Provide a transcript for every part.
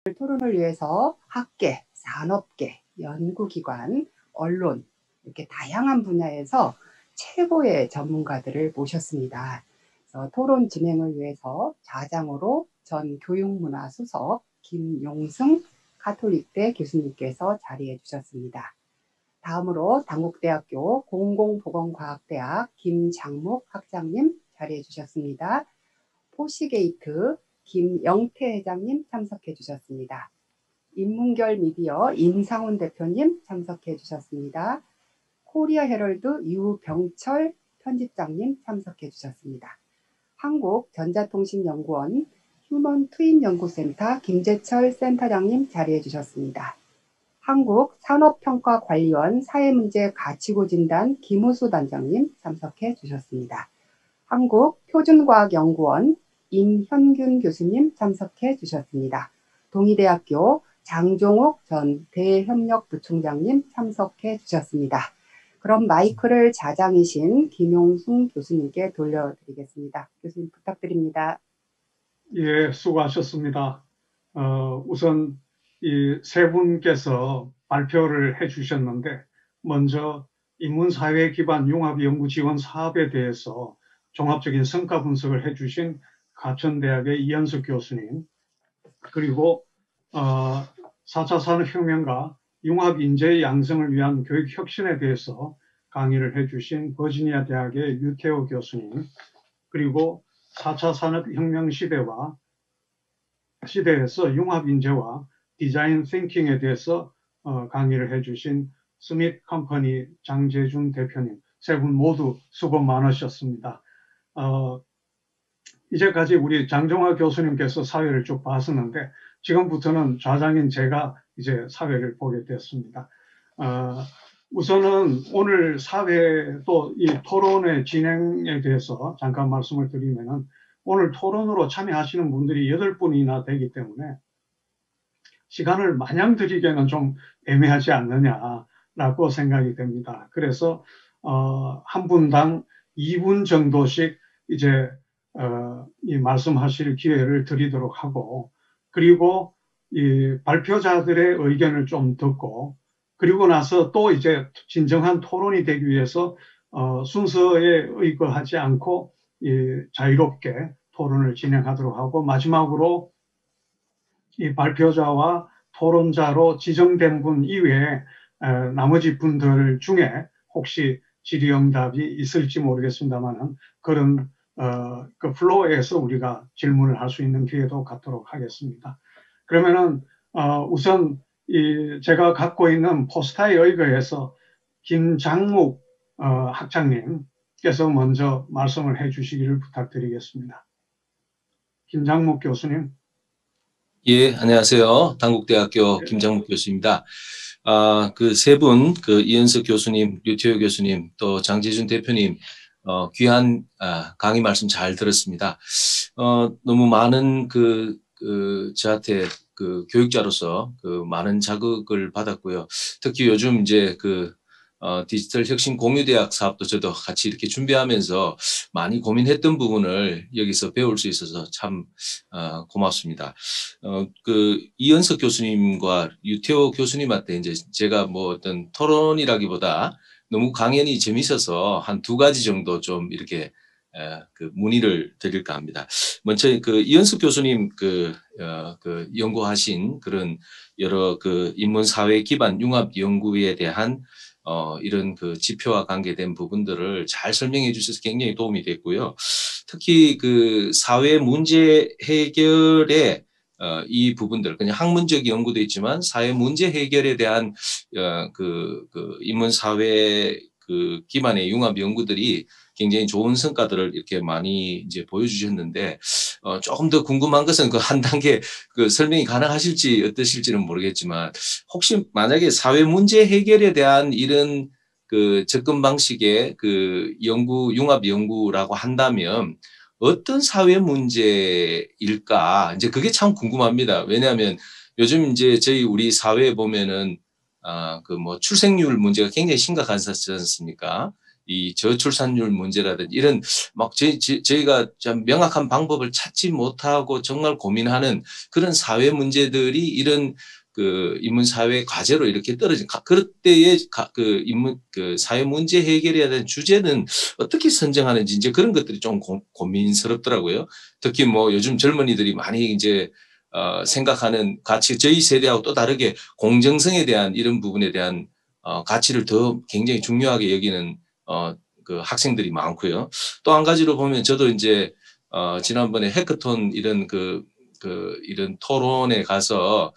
토론을 위해서 학계, 산업계, 연구기관, 언론 이렇게 다양한 분야에서 최고의 전문가들을 모셨습니다. 그래서 토론 진행을 위해서 좌장으로 전 교육문화수석 김용승 가톨릭대 교수님께서 자리해 주셨습니다. 다음으로 단국대학교 공공보건과학대학 김장묵 학장님 자리해 주셨습니다. 포시게이트 김영태 회장님 참석해 주셨습니다. 인문결 미디어 임상훈 대표님 참석해 주셨습니다. 코리아 헤럴드 유병철 편집장님 참석해 주셨습니다. 한국전자통신연구원 휴먼트윈연구센터 김재철 센터장님 자리해 주셨습니다. 한국산업평가관리원 사회문제가치고진단 김우수 단장님 참석해 주셨습니다. 한국표준과학연구원 임현균 교수님 참석해 주셨습니다. 동의대학교 장종욱 전 대협력부총장님 참석해 주셨습니다. 그럼 마이크를 좌장이신 김용승 교수님께 돌려드리겠습니다. 교수님 부탁드립니다. 예, 수고하셨습니다. 우선 이 세 분께서 발표를 해주셨는데 먼저 인문사회 기반 융합연구지원 사업에 대해서 종합적인 성과 분석을 해주신 가천대학의 이현석 교수님, 그리고 4차 산업혁명과 융합인재의 양성을 위한 교육혁신에 대해서 강의를 해주신 버지니아 대학의 유태호 교수님, 그리고 4차 산업혁명 시대에서 융합인재와 디자인 띵킹에 대해서 강의를 해주신 스밋 컴퍼니 장재준 대표님, 세 분 모두 수고 많으셨습니다. 이제까지 우리 장정화 교수님께서 사회를 쭉 봤었는데 지금부터는 좌장인 제가 이제 사회를 보게 됐습니다. 우선은 오늘 사회 또 이 토론의 진행에 대해서 잠깐 말씀을 드리면은 오늘 토론으로 참여하시는 분들이 8분이나 되기 때문에 시간을 마냥 드리기에는 좀 애매하지 않느냐라고 생각이 됩니다. 그래서 한 분당 2분 정도씩 이제 이 말씀하실 기회를 드리도록 하고, 그리고 이 발표자들의 의견을 좀 듣고, 그리고 나서 또 이제 진정한 토론이 되기 위해서 순서에 의거하지 않고 자유롭게 토론을 진행하도록 하고, 마지막으로 이 발표자와 토론자로 지정된 분 이외에 나머지 분들 중에 혹시 질의응답이 있을지 모르겠습니다만 그런 그 플로어에서 우리가 질문을 할 수 있는 기회도 갖도록 하겠습니다. 그러면은 우선 제가 갖고 있는 포스터에 의거해서 김장묵 학장님께서 먼저 말씀을 해주시기를 부탁드리겠습니다. 김장묵 교수님. 예, 안녕하세요. 단국대학교 김장묵 교수입니다. 그 세 분, 그 이현석 교수님, 류태호 교수님, 또 장재준 대표님, 귀한 강의 말씀 잘 들었습니다. 너무 많은 저한테 그 교육자로서 그 많은 자극을 받았고요. 특히 요즘 이제 디지털 혁신 공유대학 사업도 저도 같이 이렇게 준비하면서 많이 고민했던 부분을 여기서 배울 수 있어서 참 고맙습니다. 이현석 교수님과 유태호 교수님한테 이제 제가 뭐 어떤 토론이라기보다 너무 강연이 재밌어서 한 2가지 정도 좀 이렇게 문의를 드릴까 합니다. 먼저 이현석 교수님 연구하신 그런 여러 인문사회 기반 융합 연구에 대한 이런 지표와 관계된 부분들을 잘 설명해 주셔서 굉장히 도움이 됐고요. 특히 사회 문제 해결에 이 부분들, 그냥 학문적 연구도 있지만 사회 문제 해결에 대한 인문사회 기반의 융합 연구들이 굉장히 좋은 성과들을 이렇게 많이 이제 보여주셨는데, 조금 더 궁금한 것은 한 단계 설명이 가능하실지 어떠실지는 모르겠지만, 혹시 만약에 사회 문제 해결에 대한 이런 접근 방식의 융합 연구라고 한다면 어떤 사회 문제일까? 이제 그게 참 궁금합니다. 왜냐하면 요즘 이제 우리 사회에 보면은 출생률 문제가 굉장히 심각하지 않습니까? 이 저출산율 문제라든지 이런 막 저희가 좀 명확한 방법을 찾지 못하고 정말 고민하는 그런 사회 문제들이 이런 그 인문 사회 과제로 이렇게 떨어진 그럴 때의 그 인문 그 사회 문제 해결해야 되는 주제는 어떻게 선정하는지 이제 그런 것들이 좀 고민스럽더라고요. 특히 뭐 요즘 젊은이들이 많이 이제 생각하는 가치 저희 세대하고 또 다르게 공정성에 대한 이런 부분에 대한 가치를 더 굉장히 중요하게 여기는 그 학생들이 많고요. 또 한 가지로 보면 저도 이제 지난번에 해커톤 이런 이런 토론에 가서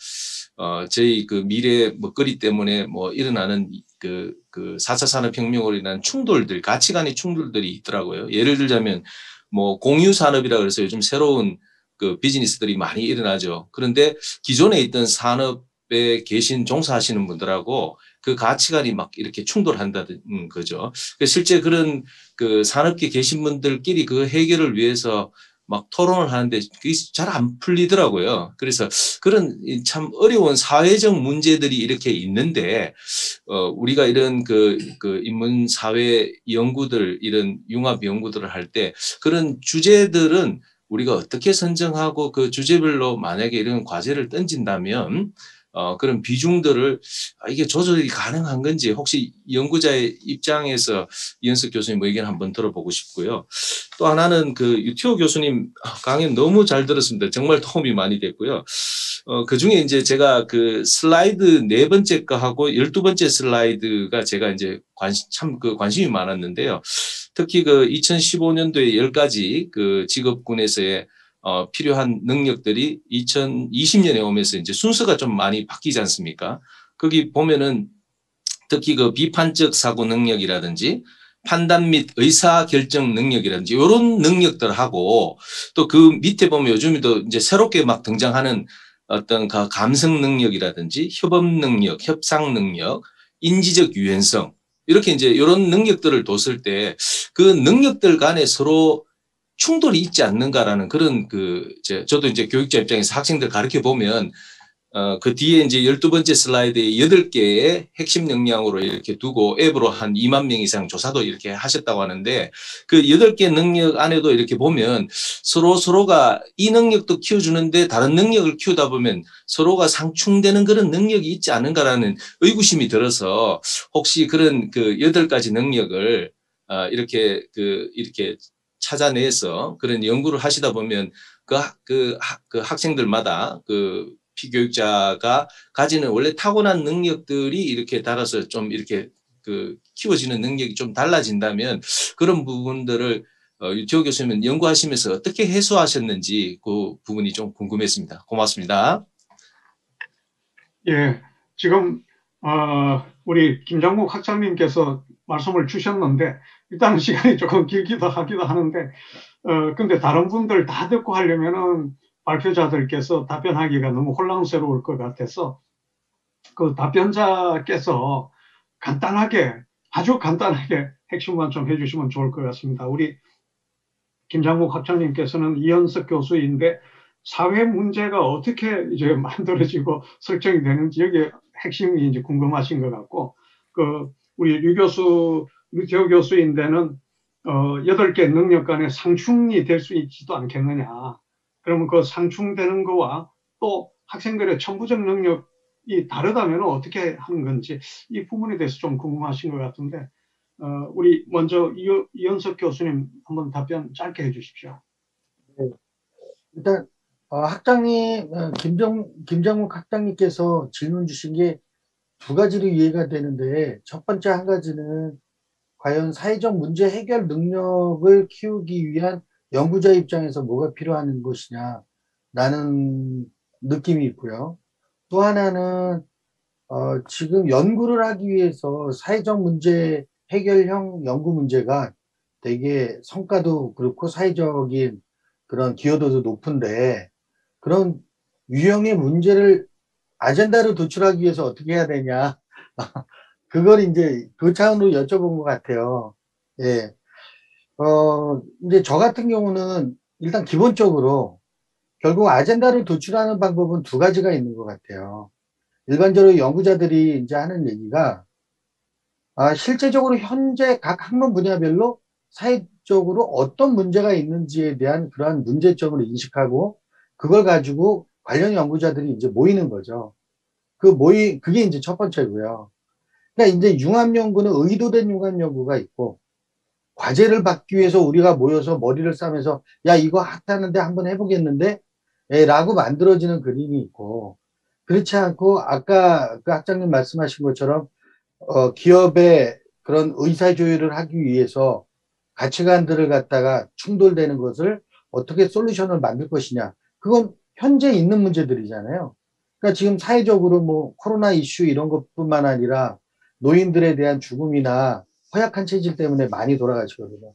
저희 그 미래 먹거리 때문에 뭐 일어나는 그 4차 산업혁명으로 인한 충돌들, 가치관의 충돌들이 있더라고요. 예를 들자면 뭐 공유산업이라 그래서 요즘 새로운 그 비즈니스들이 많이 일어나죠. 그런데 기존에 있던 산업에 계신 종사하시는 분들하고 그 가치관이 막 이렇게 충돌한다는 거죠. 실제 그런 그 산업계 계신 분들끼리 그 해결을 위해서 막 토론을 하는데 그게 잘 안 풀리더라고요. 그래서 그런 참 어려운 사회적 문제들이 이렇게 있는데 우리가 이런 그 인문 사회 연구들 이런 융합 연구들을 할 때 그런 주제들은 우리가 어떻게 선정하고 그 주제별로 만약에 이런 과제를 던진다면 그런 비중들을 이게 조절이 가능한 건지 혹시 연구자의 입장에서 이현석 교수님 의견 한번 들어보고 싶고요. 또 하나는 그 유태호 교수님 강의 너무 잘 들었습니다. 정말 도움이 많이 됐고요. 그중에 이제 제가 그 슬라이드 4번째 거하고 12번째 슬라이드가 제가 이제 관심이 많았는데요. 특히 그 2015년도에 10가지 그 직업군에서의 필요한 능력들이 2020년에 오면서 이제 순서가 좀 많이 바뀌지 않습니까? 거기 보면은 특히 그 비판적 사고 능력이라든지 판단 및 의사 결정 능력이라든지 이런 능력들하고 또 그 밑에 보면 요즘에도 이제 새롭게 막 등장하는 어떤 감성 능력이라든지 협업 능력, 협상 능력, 인지적 유연성 이렇게 이제 이런 능력들을 뒀을 때 그 능력들 간에 서로 충돌이 있지 않는가라는 그런 저도 이제 교육자 입장에서 학생들 가르쳐 보면 그 뒤에 이제 12번째 슬라이드에 8개의 핵심 역량으로 이렇게 두고 앱으로 한 2만 명 이상 조사도 이렇게 하셨다고 하는데 그 8개 능력 안에도 이렇게 보면 서로가 이 능력도 키워주는데 다른 능력을 키우다 보면 서로가 상충되는 그런 능력이 있지 않은가라는 의구심이 들어서 혹시 그런 그 8가지 능력을 이렇게 찾아내서 그런 연구를 하시다 보면 그 학생들마다 그 피교육자가 가지는 원래 타고난 능력들이 이렇게 따라서 좀 이렇게 키워지는 능력이 좀 달라진다면 그런 부분들을 유태호 교수님은 연구하시면서 어떻게 해소하셨는지 그 부분이 좀 궁금했습니다. 고맙습니다. 예, 지금 우리 김장국 학장님께서 말씀을 주셨는데 일단 시간이 조금 길기도 하기도 하는데 근데 다른 분들 다 듣고 하려면은 발표자들께서 답변하기가 너무 혼란스러울 것 같아서 그 답변자께서 아주 간단하게 핵심만 좀 해주시면 좋을 것 같습니다. 우리 김장국 학장님께서는 이현석 교수인데 사회 문제가 어떻게 이제 만들어지고 설정이 되는지 여기 핵심이 이제 궁금하신 것 같고 우리 류태호 교수인데는 8개 능력 간에 상충이 될 수 있지도 않겠느냐. 그러면 그 상충되는 거와 또 학생들의 천부적 능력이 다르다면 어떻게 하는 건지 이 부분에 대해서 좀 궁금하신 것 같은데 우리 먼저 이현석 교수님 한번 답변 짧게 해주십시오. 네. 일단 학장님 김정욱 학장님께서 질문 주신 게 2가지로 이해가 되는데 첫 번째 한 가지는 과연 사회적 문제 해결 능력을 키우기 위한 연구자 입장에서 뭐가 필요한 것이냐라는 느낌이 있고요. 또 하나는 지금 연구를 하기 위해서 사회적 문제 해결형 연구 문제가 되게 성과도 그렇고 사회적인 그런 기여도도 높은데 그런 유형의 문제를 아젠다로 도출하기 위해서 어떻게 해야 되냐. 그걸 이제 그 차원으로 여쭤본 것 같아요. 예. 이제 저 같은 경우는 일단 기본적으로 결국 아젠다를 도출하는 방법은 2가지가 있는 것 같아요. 일반적으로 연구자들이 이제 하는 얘기가 실제적으로 현재 각 학문 분야별로 사회적으로 어떤 문제가 있는지에 대한 그러한 문제점을 인식하고 그걸 가지고 관련 연구자들이 이제 모이는 거죠. 그게 이제 첫 번째고요. 그러니까 이제 융합 연구는 의도된 융합 연구가 있고 과제를 받기 위해서 우리가 모여서 머리를 싸매서 야 이거 핫하는데 한번 해보겠는데 라고 만들어지는 그림이 있고 그렇지 않고 아까 그 학장님 말씀하신 것처럼 기업의 그런 의사조율을 하기 위해서 가치관들을 갖다가 충돌되는 것을 어떻게 솔루션을 만들 것이냐. 그건 현재 있는 문제들이잖아요. 그러니까 지금 사회적으로 뭐 코로나 이슈 이런 것뿐만 아니라 노인들에 대한 죽음이나 허약한 체질 때문에 많이 돌아가시거든요.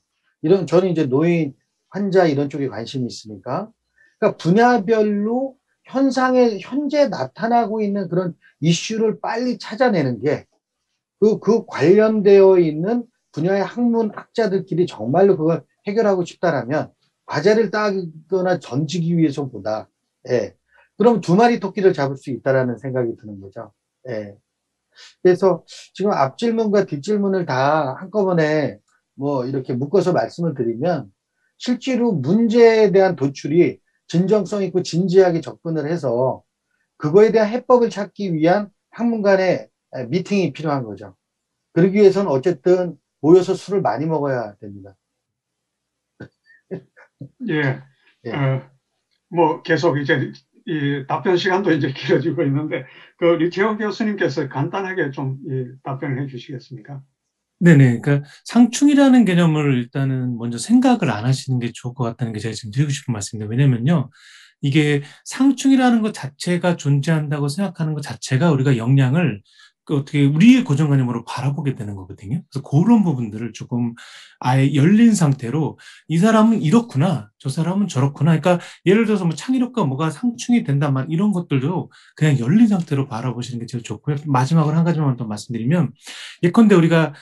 저는 이제 노인, 환자 이런 쪽에 관심이 있으니까. 그러니까 분야별로 현재 나타나고 있는 그런 이슈를 빨리 찾아내는 게 그 관련되어 있는 분야의 학문학자들끼리 정말로 그걸 해결하고 싶다라면 과제를 따거나 던지기 위해서보다 그럼 두 마리 토끼를 잡을 수 있다라는 생각이 드는 거죠. 그래서 지금 앞질문과 뒷질문을 다 한꺼번에 뭐 이렇게 묶어서 말씀을 드리면 실제로 문제에 대한 도출이 진정성 있고 진지하게 접근을 해서 그거에 대한 해법을 찾기 위한 학문 간의 미팅이 필요한 거죠. 그러기 위해서는 어쨌든 모여서 술을 많이 먹어야 됩니다. 예. 예. 뭐 계속 이제 이 답변 시간도 이제 길어지고 있는데 그 류태영 교수님께서 간단하게 좀 답변을 해주시겠습니까? 네네. 그러니까 상충이라는 개념을 일단은 먼저 생각을 안 하시는 게 좋을 것 같다는 게 제가 지금 드리고 싶은 말씀입니다. 왜냐면요. 이게 상충이라는 것 자체가 존재한다고 생각하는 것 자체가 우리가 역량을 어떻게 우리의 고정관념으로 바라보게 되는 거거든요. 그래서 그런 부분들을 조금 아예 열린 상태로 이 사람은 이렇구나, 저 사람은 저렇구나. 그러니까 예를 들어서 뭐 창의력과 뭐가 상충이 된단 말 이런 것들도 그냥 열린 상태로 바라보시는 게 제일 좋고요. 마지막으로 한 가지만 더 말씀드리면 예컨대 우리가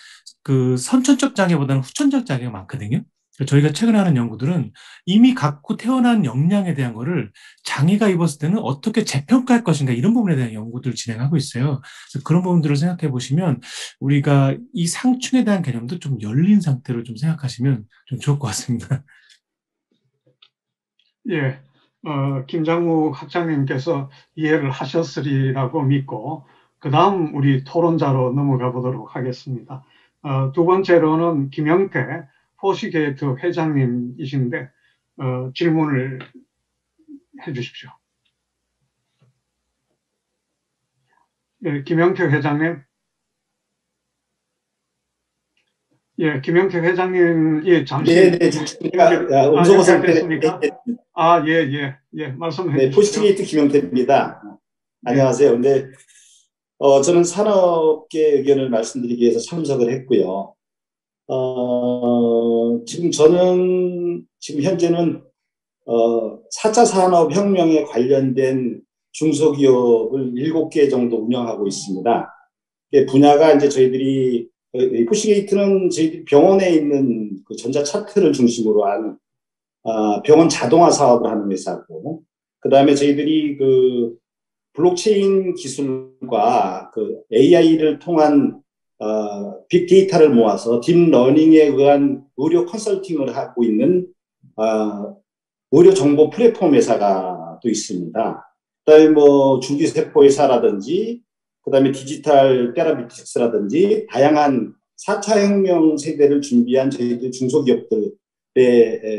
그 선천적 장애보다는 후천적 장애가 많거든요. 저희가 최근에 하는 연구들은 이미 갖고 태어난 역량에 대한 거를 장애가 입었을 때는 어떻게 재평가할 것인가 이런 부분에 대한 연구들을 진행하고 있어요. 그래서 그런 부분들을 생각해 보시면 우리가 이 상충에 대한 개념도 좀 열린 상태로 좀 생각하시면 좀 좋을 것 같습니다. 예, 김장묵 학장님께서 이해를 하셨으리라고 믿고 그 다음 우리 토론자로 넘어가 보도록 하겠습니다. 두 번째로는 김영태 포시게이트 회장님이신데 질문을 해주십시오. 네, 김영태 회장님. 예, 김영태 회장님, 예, 잠시. 네, 제가 음소거 상태입니다. 예, 말씀해 네, 주시죠. 포시게이트 김영태입니다. 안녕하세요. 근데 저는 산업계 의견을 말씀드리기 위해서 참석을 했고요. 지금 현재는 4차 산업혁명에 관련된 중소기업을 7개 정도 운영하고 있습니다. 분야가 이제 저희들이 포시게이트는 저희들이 병원에 있는 그 전자차트를 중심으로 한 병원 자동화 사업을 하는 회사고, 그 다음에 저희들이 그 블록체인 기술과 그 AI를 통한 빅데이터를 모아서 딥러닝에 의한 의료 컨설팅을 하고 있는 의료 정보 플랫폼 회사가 또 있습니다. 그다음에 뭐 줄기세포 회사라든지, 그다음에 디지털 테라비틱스라든지 다양한 4차 혁명 세대를 준비한 저희들 중소기업들의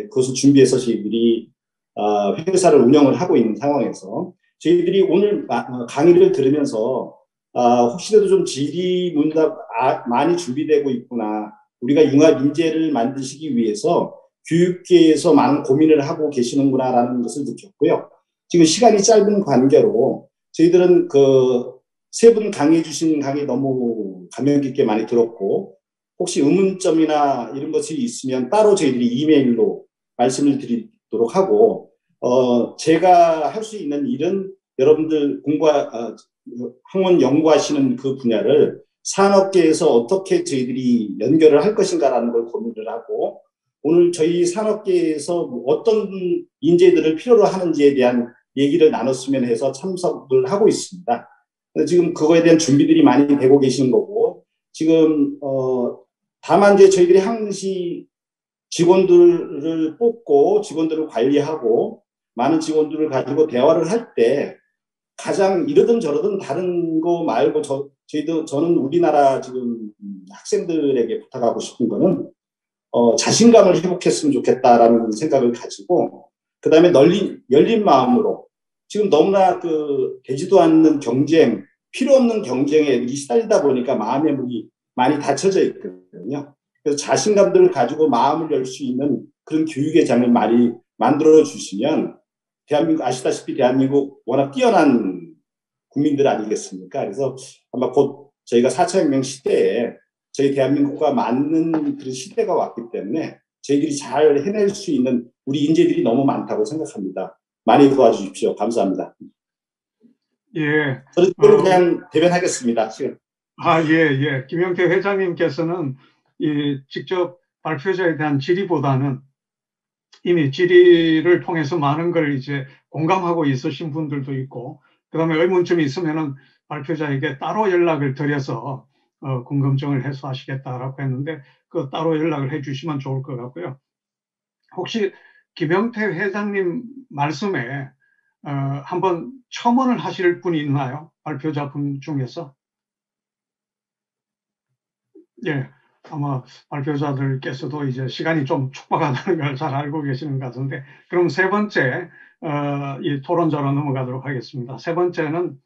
그것을 준비해서 저희들이 회사를 운영을 하고 있는 상황에서 저희들이 오늘 강의를 들으면서 혹시라도 좀 질의문답 많이 준비되고 있구나, 우리가 융합 인재를 만드시기 위해서 교육계에서 많은 고민을 하고 계시는구나라는 것을 느꼈고요. 지금 시간이 짧은 관계로 저희들은 그 세 분 강의해 주신 강의 너무 감명 깊게 많이 들었고, 혹시 의문점이나 이런 것이 있으면 따로 저희들이 이메일로 말씀을 드리도록 하고, 제가 할 수 있는 일은 여러분들 학문 연구하시는 그 분야를 산업계에서 어떻게 저희들이 연결을 할 것인가라는 걸 고민을 하고, 오늘 저희 산업계에서 어떤 인재들을 필요로 하는지에 대한 얘기를 나눴으면 해서 참석을 하고 있습니다. 지금 그거에 대한 준비들이 많이 되고 계시는 거고, 지금 다만 이제 저희들이 항시 직원들을 뽑고 직원들을 관리하고 많은 직원들을 가지고 대화를 할 때 가장 이러든 저러든 다른 거 말고 저는 우리나라 지금 학생들에게 부탁하고 싶은 거는 자신감을 회복했으면 좋겠다라는 생각을 가지고 그다음에 열린 마음으로 지금 너무나 되지도 않는 경쟁, 필요 없는 경쟁에 애들이 시달리다 보니까 마음의 문이 많이 닫혀져 있거든요. 그래서 자신감들을 가지고 마음을 열 수 있는 그런 교육의 장을 많이 만들어 주시면 대한민국 아시다시피 대한민국 워낙 뛰어난 국민들 아니겠습니까? 그래서 아마 곧 저희가 4차 혁명 시대에 저희 대한민국과 맞는 그런 시대가 왔기 때문에 저희들이 잘 해낼 수 있는 우리 인재들이 너무 많다고 생각합니다. 많이 도와주십시오. 감사합니다. 예. 저는 이걸로 그냥 대변하겠습니다. 지금. 예. 김영태 회장님께서는 직접 발표자에 대한 질의보다는 이미 질의를 통해서 많은 걸 이제 공감하고 있으신 분들도 있고, 그 다음에 의문점이 있으면은 발표자에게 따로 연락을 드려서 궁금증을 해소하시겠다라고 했는데, 그 따로 연락을 해주시면 좋을 것 같고요. 혹시 김영태 회장님 말씀에 한번 첨언을 하실 분이 있나요? 발표자분 중에서? 예. 아마 발표자들께서도 이제 시간이 좀 촉박하다는 걸 잘 알고 계시는 것 같은데, 그럼 세 번째, 이 토론자로 넘어가도록 하겠습니다. 세 번째는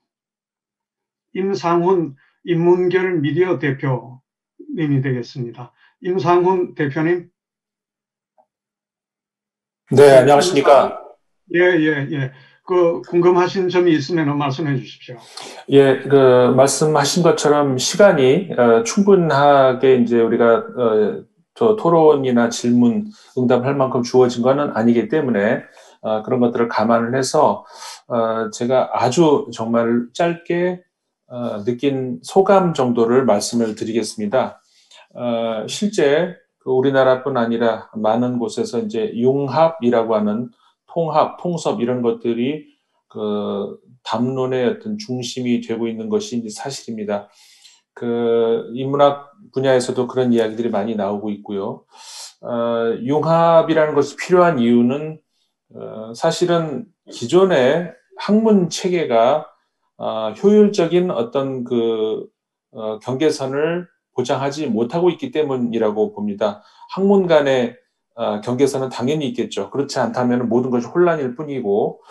임상훈 인문결 미디어 대표님이 되겠습니다. 임상훈 대표님. 네, 안녕하십니까. 예. 궁금하신 점이 있으면 말씀해 주십시오. 예, 말씀하신 것처럼 시간이 충분하게 이제 우리가 저 토론이나 질문, 응답할 만큼 주어진 거는 아니기 때문에 그런 것들을 감안을 해서 제가 아주 정말 짧게 느낀 소감 정도를 말씀을 드리겠습니다. 실제 우리나라뿐 아니라 많은 곳에서 이제 융합이라고 하는 통합, 통섭 이런 것들이 담론의 어떤 중심이 되고 있는 것이 이제 사실입니다. 인문학 분야에서도 그런 이야기들이 많이 나오고 있고요. 융합이라는 것이 필요한 이유는 사실은 기존의 학문 체계가 효율적인 어떤 경계선을 보장하지 못하고 있기 때문이라고 봅니다. 학문 간의 경계선은 당연히 있겠죠. 그렇지 않다면 모든 것이 혼란일 뿐이고,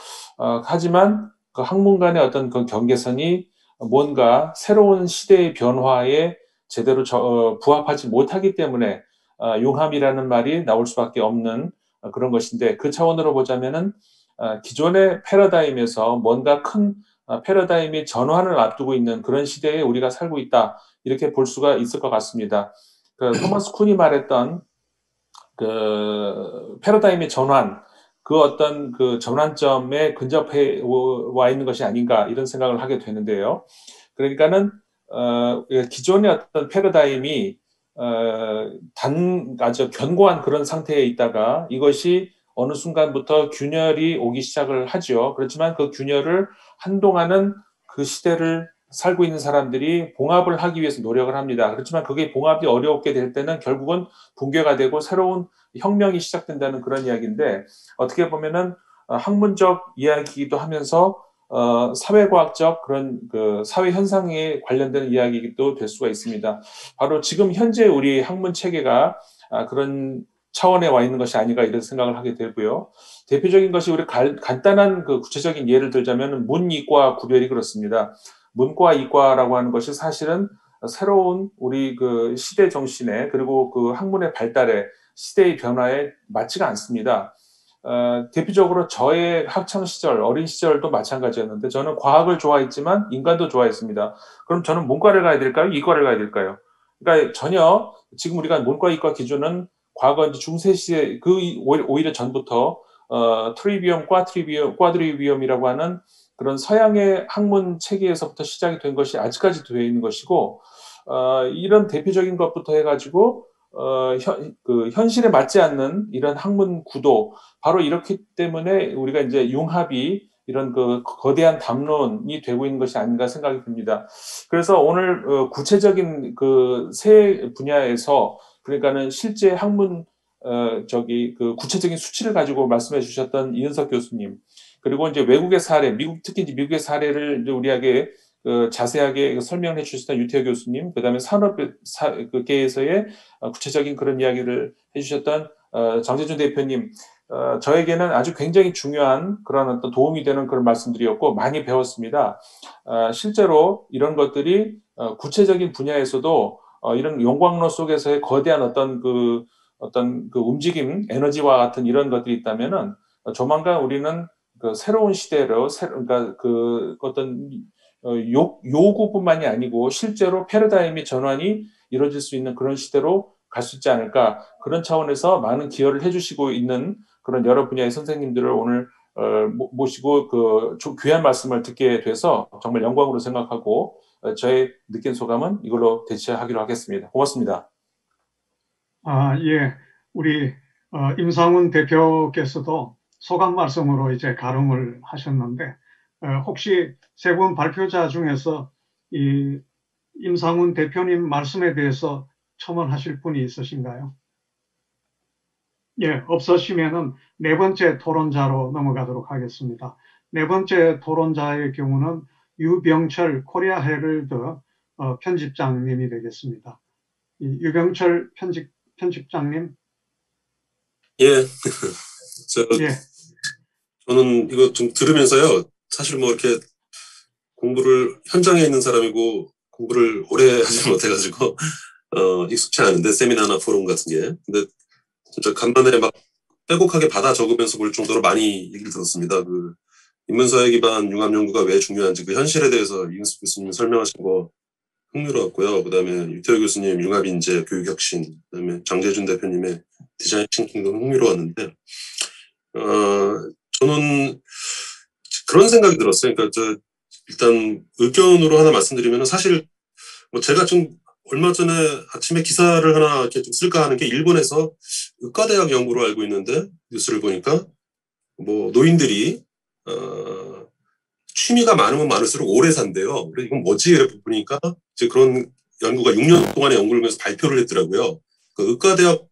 하지만 그 학문 간의 어떤 그 경계선이 뭔가 새로운 시대의 변화에 제대로 부합하지 못하기 때문에 융합이라는 말이 나올 수밖에 없는 그런 것인데, 그 차원으로 보자면은 기존의 패러다임에서 뭔가 큰 패러다임이 전환을 앞두고 있는 그런 시대에 우리가 살고 있다, 이렇게 볼 수가 있을 것 같습니다. 토마스 쿤이 말했던 패러다임의 전환, 어떤 전환점에 근접해 와 있는 것이 아닌가, 이런 생각을 하게 되는데요. 그러니까는 기존의 어떤 패러다임이 아주 견고한 그런 상태에 있다가 이것이 어느 순간부터 균열이 오기 시작을 하죠. 그렇지만 그 균열을 한동안은 그 시대를 살고 있는 사람들이 봉합을 하기 위해서 노력을 합니다. 그렇지만 그게 봉합이 어렵게 될 때는 결국은 붕괴가 되고 새로운 혁명이 시작된다는 그런 이야기인데, 어떻게 보면은 학문적 이야기이기도 하면서 사회과학적 그런 사회 현상에 관련된 이야기도 될 수가 있습니다. 바로 지금 현재 우리 학문 체계가 그런 차원에 와 있는 것이 아닌가, 이런 생각을 하게 되고요. 대표적인 것이 우리 간단한 구체적인 예를 들자면 문이과 구별이 그렇습니다. 문과 이과라고 하는 것이 사실은 새로운 우리 시대 정신에, 그리고 학문의 발달에, 시대의 변화에 맞지가 않습니다. 대표적으로 저의 학창 시절, 어린 시절도 마찬가지였는데, 저는 과학을 좋아했지만 인간도 좋아했습니다. 그럼 저는 문과를 가야 될까요? 이과를 가야 될까요? 그러니까 전혀 지금 우리가 문과 이과 기준은 과거 이제 중세 시대 오히려 전부터 트리비움, 꽈드리비움이라고 하는 그런 서양의 학문 체계에서부터 시작이 된 것이 아직까지 되어 있는 것이고, 이런 대표적인 것부터 해가지고 현실에 맞지 않는 이런 학문 구도, 바로 이렇기 때문에 우리가 이제 융합이 이런 그 거대한 담론이 되고 있는 것이 아닌가 생각이 듭니다. 그래서 오늘 구체적인 그 세 분야에서 그러니까는 실제 학문 그 구체적인 수치를 가지고 말씀해 주셨던 이은석 교수님, 그리고 이제 외국의 사례, 특히 이제 미국의 사례를 이제 우리에게 자세하게 설명해 주셨던 유태호 교수님, 그 다음에 산업계에서의 구체적인 그런 이야기를 해주셨던 장재준 대표님, 저에게는 아주 굉장히 중요한 그런 어떤 도움이 되는 그런 말씀들이었고 많이 배웠습니다. 실제로 이런 것들이 구체적인 분야에서도 이런 용광로 속에서의 거대한 어떤 그 움직임, 에너지와 같은 이런 것들이 있다면은 조만간 우리는 그 새로운 시대로 그러니까 그 어떤 요구뿐만이 아니고 실제로 패러다임의 전환이 이루어질 수 있는 그런 시대로 갈 수 있지 않을까, 그런 차원에서 많은 기여를 해주시고 있는 그런 여러 분야의 선생님들을 오늘 모시고 그 귀한 말씀을 듣게 돼서 정말 영광으로 생각하고 저의 느낀 소감은 이걸로 대체하기로 하겠습니다. 고맙습니다. 예. 우리 임상훈 대표께서도 소감 말씀으로 이제 가름을 하셨는데, 혹시 세 분 발표자 중에서 이 임상훈 대표님 말씀에 대해서 첨언하실 분이 있으신가요? 예, 없으시면은 네 번째 토론자로 넘어가도록 하겠습니다. 네 번째 토론자의 경우는 유병철 코리아 헤럴드 편집장님이 되겠습니다. 유병철 편집장님. 예. 예. 저는 이거 좀 들으면서요, 사실 뭐 이렇게 공부를 현장에 있는 사람이고 공부를 오래 하지 못해가지고 익숙치 않은데, 세미나나 포럼 같은 게. 근데 진짜 간만에 막 빼곡하게 받아 적으면서 볼 정도로 많이 얘기를 들었습니다. 그 인문사회 기반 융합 연구가 왜 중요한지 그 현실에 대해서 이은숙 교수님 설명하신 거 흥미로웠고요. 그다음에 유태호 교수님 융합 인재 교육 혁신, 그다음에 장재준 대표님의 디자인 싱킹도 흥미로웠는데, 저는 그런 생각이 들었어요. 그러니까 일단 의견으로 하나 말씀드리면, 사실 뭐 제가 좀 얼마 전에 아침에 기사를 하나 이렇게 좀 쓸까 하는 게, 일본에서 의과대학 연구로 알고 있는데 뉴스를 보니까 뭐 노인들이 취미가 많으면 많을수록 오래 산대요. 그래서 이건 뭐지? 이렇게 보니까 이제 그런 연구가 6년 동안의 연구를 하면서 발표를 했더라고요. 그 의과대학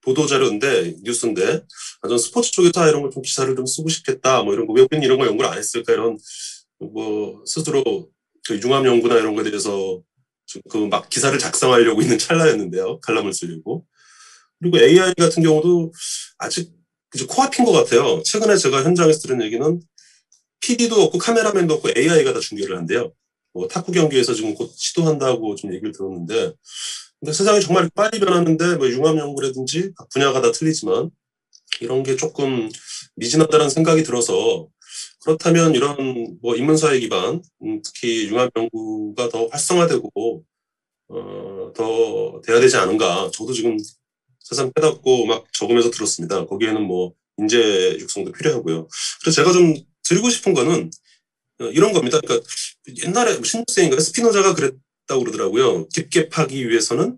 보도자료인데, 뉴스인데, 전 스포츠 쪽에서 이런 걸 좀 기사를 좀 쓰고 싶겠다, 뭐 이런 거, 왜 이런 거 연구를 안 했을까, 이런 뭐 스스로 그 융합 연구나 이런 거에 대해서 그 막 기사를 작성하려고 있는 찰나였는데요. 칼럼을 쓰려고. 그리고 AI 같은 경우도 아직 코앞인 것 같아요. 최근에 제가 현장에서 들은 얘기는 PD도 없고 카메라맨도 없고 AI가 다 중계를 한대요. 뭐 탁구 경기에서 지금 곧 시도한다고 좀 얘기를 들었는데, 근데 세상이 정말 빨리 변하는데 뭐 융합 연구라든지 각 분야가 다 틀리지만 이런 게 조금 미진하다는 생각이 들어서, 그렇다면 이런 뭐 인문사회 기반, 특히 융합 연구가 더 활성화되고 더 돼야 되지 않은가. 저도 지금 세상 깨닫고 막 적으면서 들었습니다. 거기에는 뭐 인재 육성도 필요하고요. 그래서 제가 좀 드리고 싶은 거는 이런 겁니다. 그러니까 옛날에 신입생인가 스피노자가 그랬다고 그러더라고요. 깊게 파기 위해서는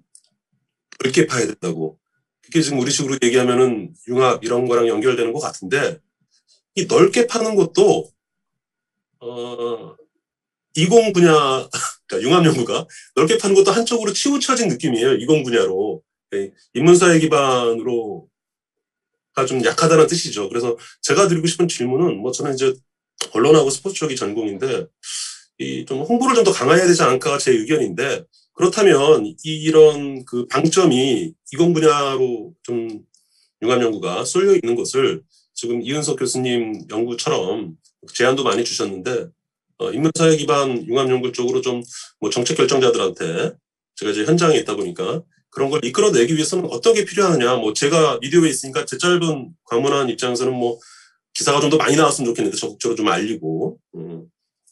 넓게 파야 된다고. 그게 지금 우리 식으로 얘기하면은 융합 이런 거랑 연결되는 것 같은데, 이 넓게 파는 것도 이공 분야, 그러니까 융합 연구가 넓게 파는 것도 한쪽으로 치우쳐진 느낌이에요. 이공 분야로. 인문사회 기반으로가 좀 약하다는 뜻이죠. 그래서 제가 드리고 싶은 질문은, 뭐 저는 이제 언론하고 스포츠 쪽이 전공인데, 이 좀 홍보를 좀 더 강화해야 되지 않을까가 제 의견인데, 그렇다면 이런 그 방점이 이공 분야로 좀 융합 연구가 쏠려 있는 것을 지금 이은석 교수님 연구처럼 제안도 많이 주셨는데, 인문사회 기반 융합 연구 쪽으로 좀 뭐 정책 결정자들한테, 제가 이제 현장에 있다 보니까 그런 걸 이끌어내기 위해서는 어떤 게 필요하느냐. 뭐 제가 미디어에 있으니까 제 짧은 과문한 입장에서는 뭐 기사가 좀 더 많이 나왔으면 좋겠는데 적극적으로 좀 알리고,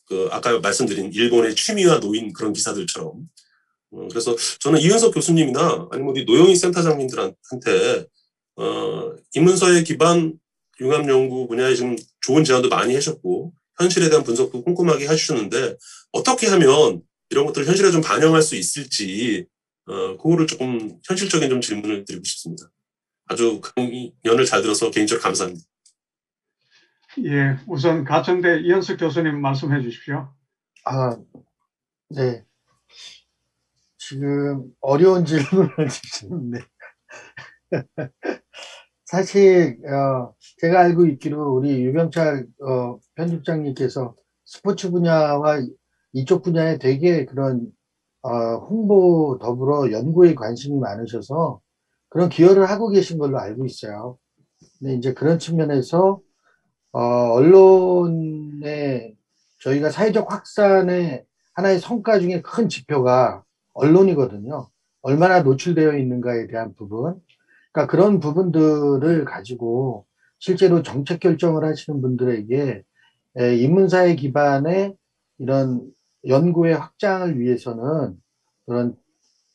그 아까 말씀드린 일본의 취미와 노인 그런 기사들처럼. 그래서 저는 이은석 교수님이나 아니면 우리 노영희 센터장님들한테 인문사회 기반 융합 연구 분야에 좀 좋은 제안도 많이 하셨고 현실에 대한 분석도 꼼꼼하게 해주셨는데, 어떻게 하면 이런 것들을 현실에 좀 반영할 수 있을지, 그거를 조금 현실적인 좀 질문을 드리고 싶습니다. 아주 강연을 잘 들어서 개인적으로 감사합니다. 예, 우선 가천대 이현석 교수님 말씀해 주십시오. 네. 지금 어려운 질문을 주시는데 사실 제가 알고 있기로 우리 유병철 편집장님께서 스포츠 분야와 이쪽 분야에 되게 그런 홍보 더불어 연구에 관심이 많으셔서 그런 기여를 하고 계신 걸로 알고 있어요. 근데 이제 그런 측면에서 언론에 저희가 사회적 확산의 하나의 성과 중에 큰 지표가 언론이거든요. 얼마나 노출되어 있는가에 대한 부분. 그러니까 그런 부분들을 가지고 실제로 정책 결정을 하시는 분들에게 인문사회 기반의 이런 연구의 확장을 위해서는 그런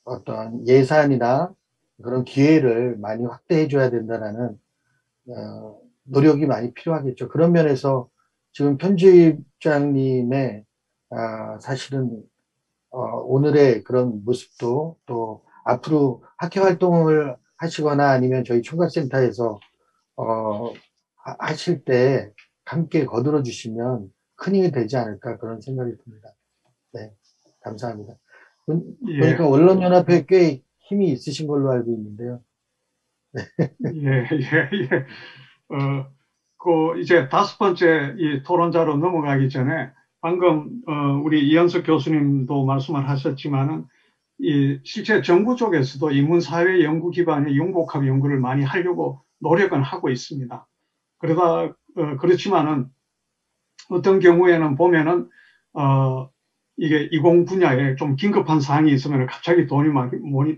어떤 예산이나 그런 기회를 많이 확대해 줘야 된다라는 노력이 많이 필요하겠죠. 그런 면에서 지금 편집장님의 사실은 오늘의 그런 모습도 또 앞으로 학회 활동을 하시거나 아니면 저희 총괄센터에서 하실 때 함께 거들어 주시면 큰 힘이 되지 않을까 그런 생각이 듭니다. 네, 감사합니다. 보니까 언론연합회 꽤 힘이 있으신 걸로 알고 있는데요. 이제 5번째 이 토론자로 넘어가기 전에 방금 우리 이현석 교수님도 말씀을 하셨지만은 실제 정부 쪽에서도 인문사회 연구 기반의 융복합 연구를 많이 하려고 노력은 하고 있습니다. 그렇지만은 어떤 경우에는 보면은 이게 이공 분야에 좀 긴급한 사항이 있으면 갑자기 돈이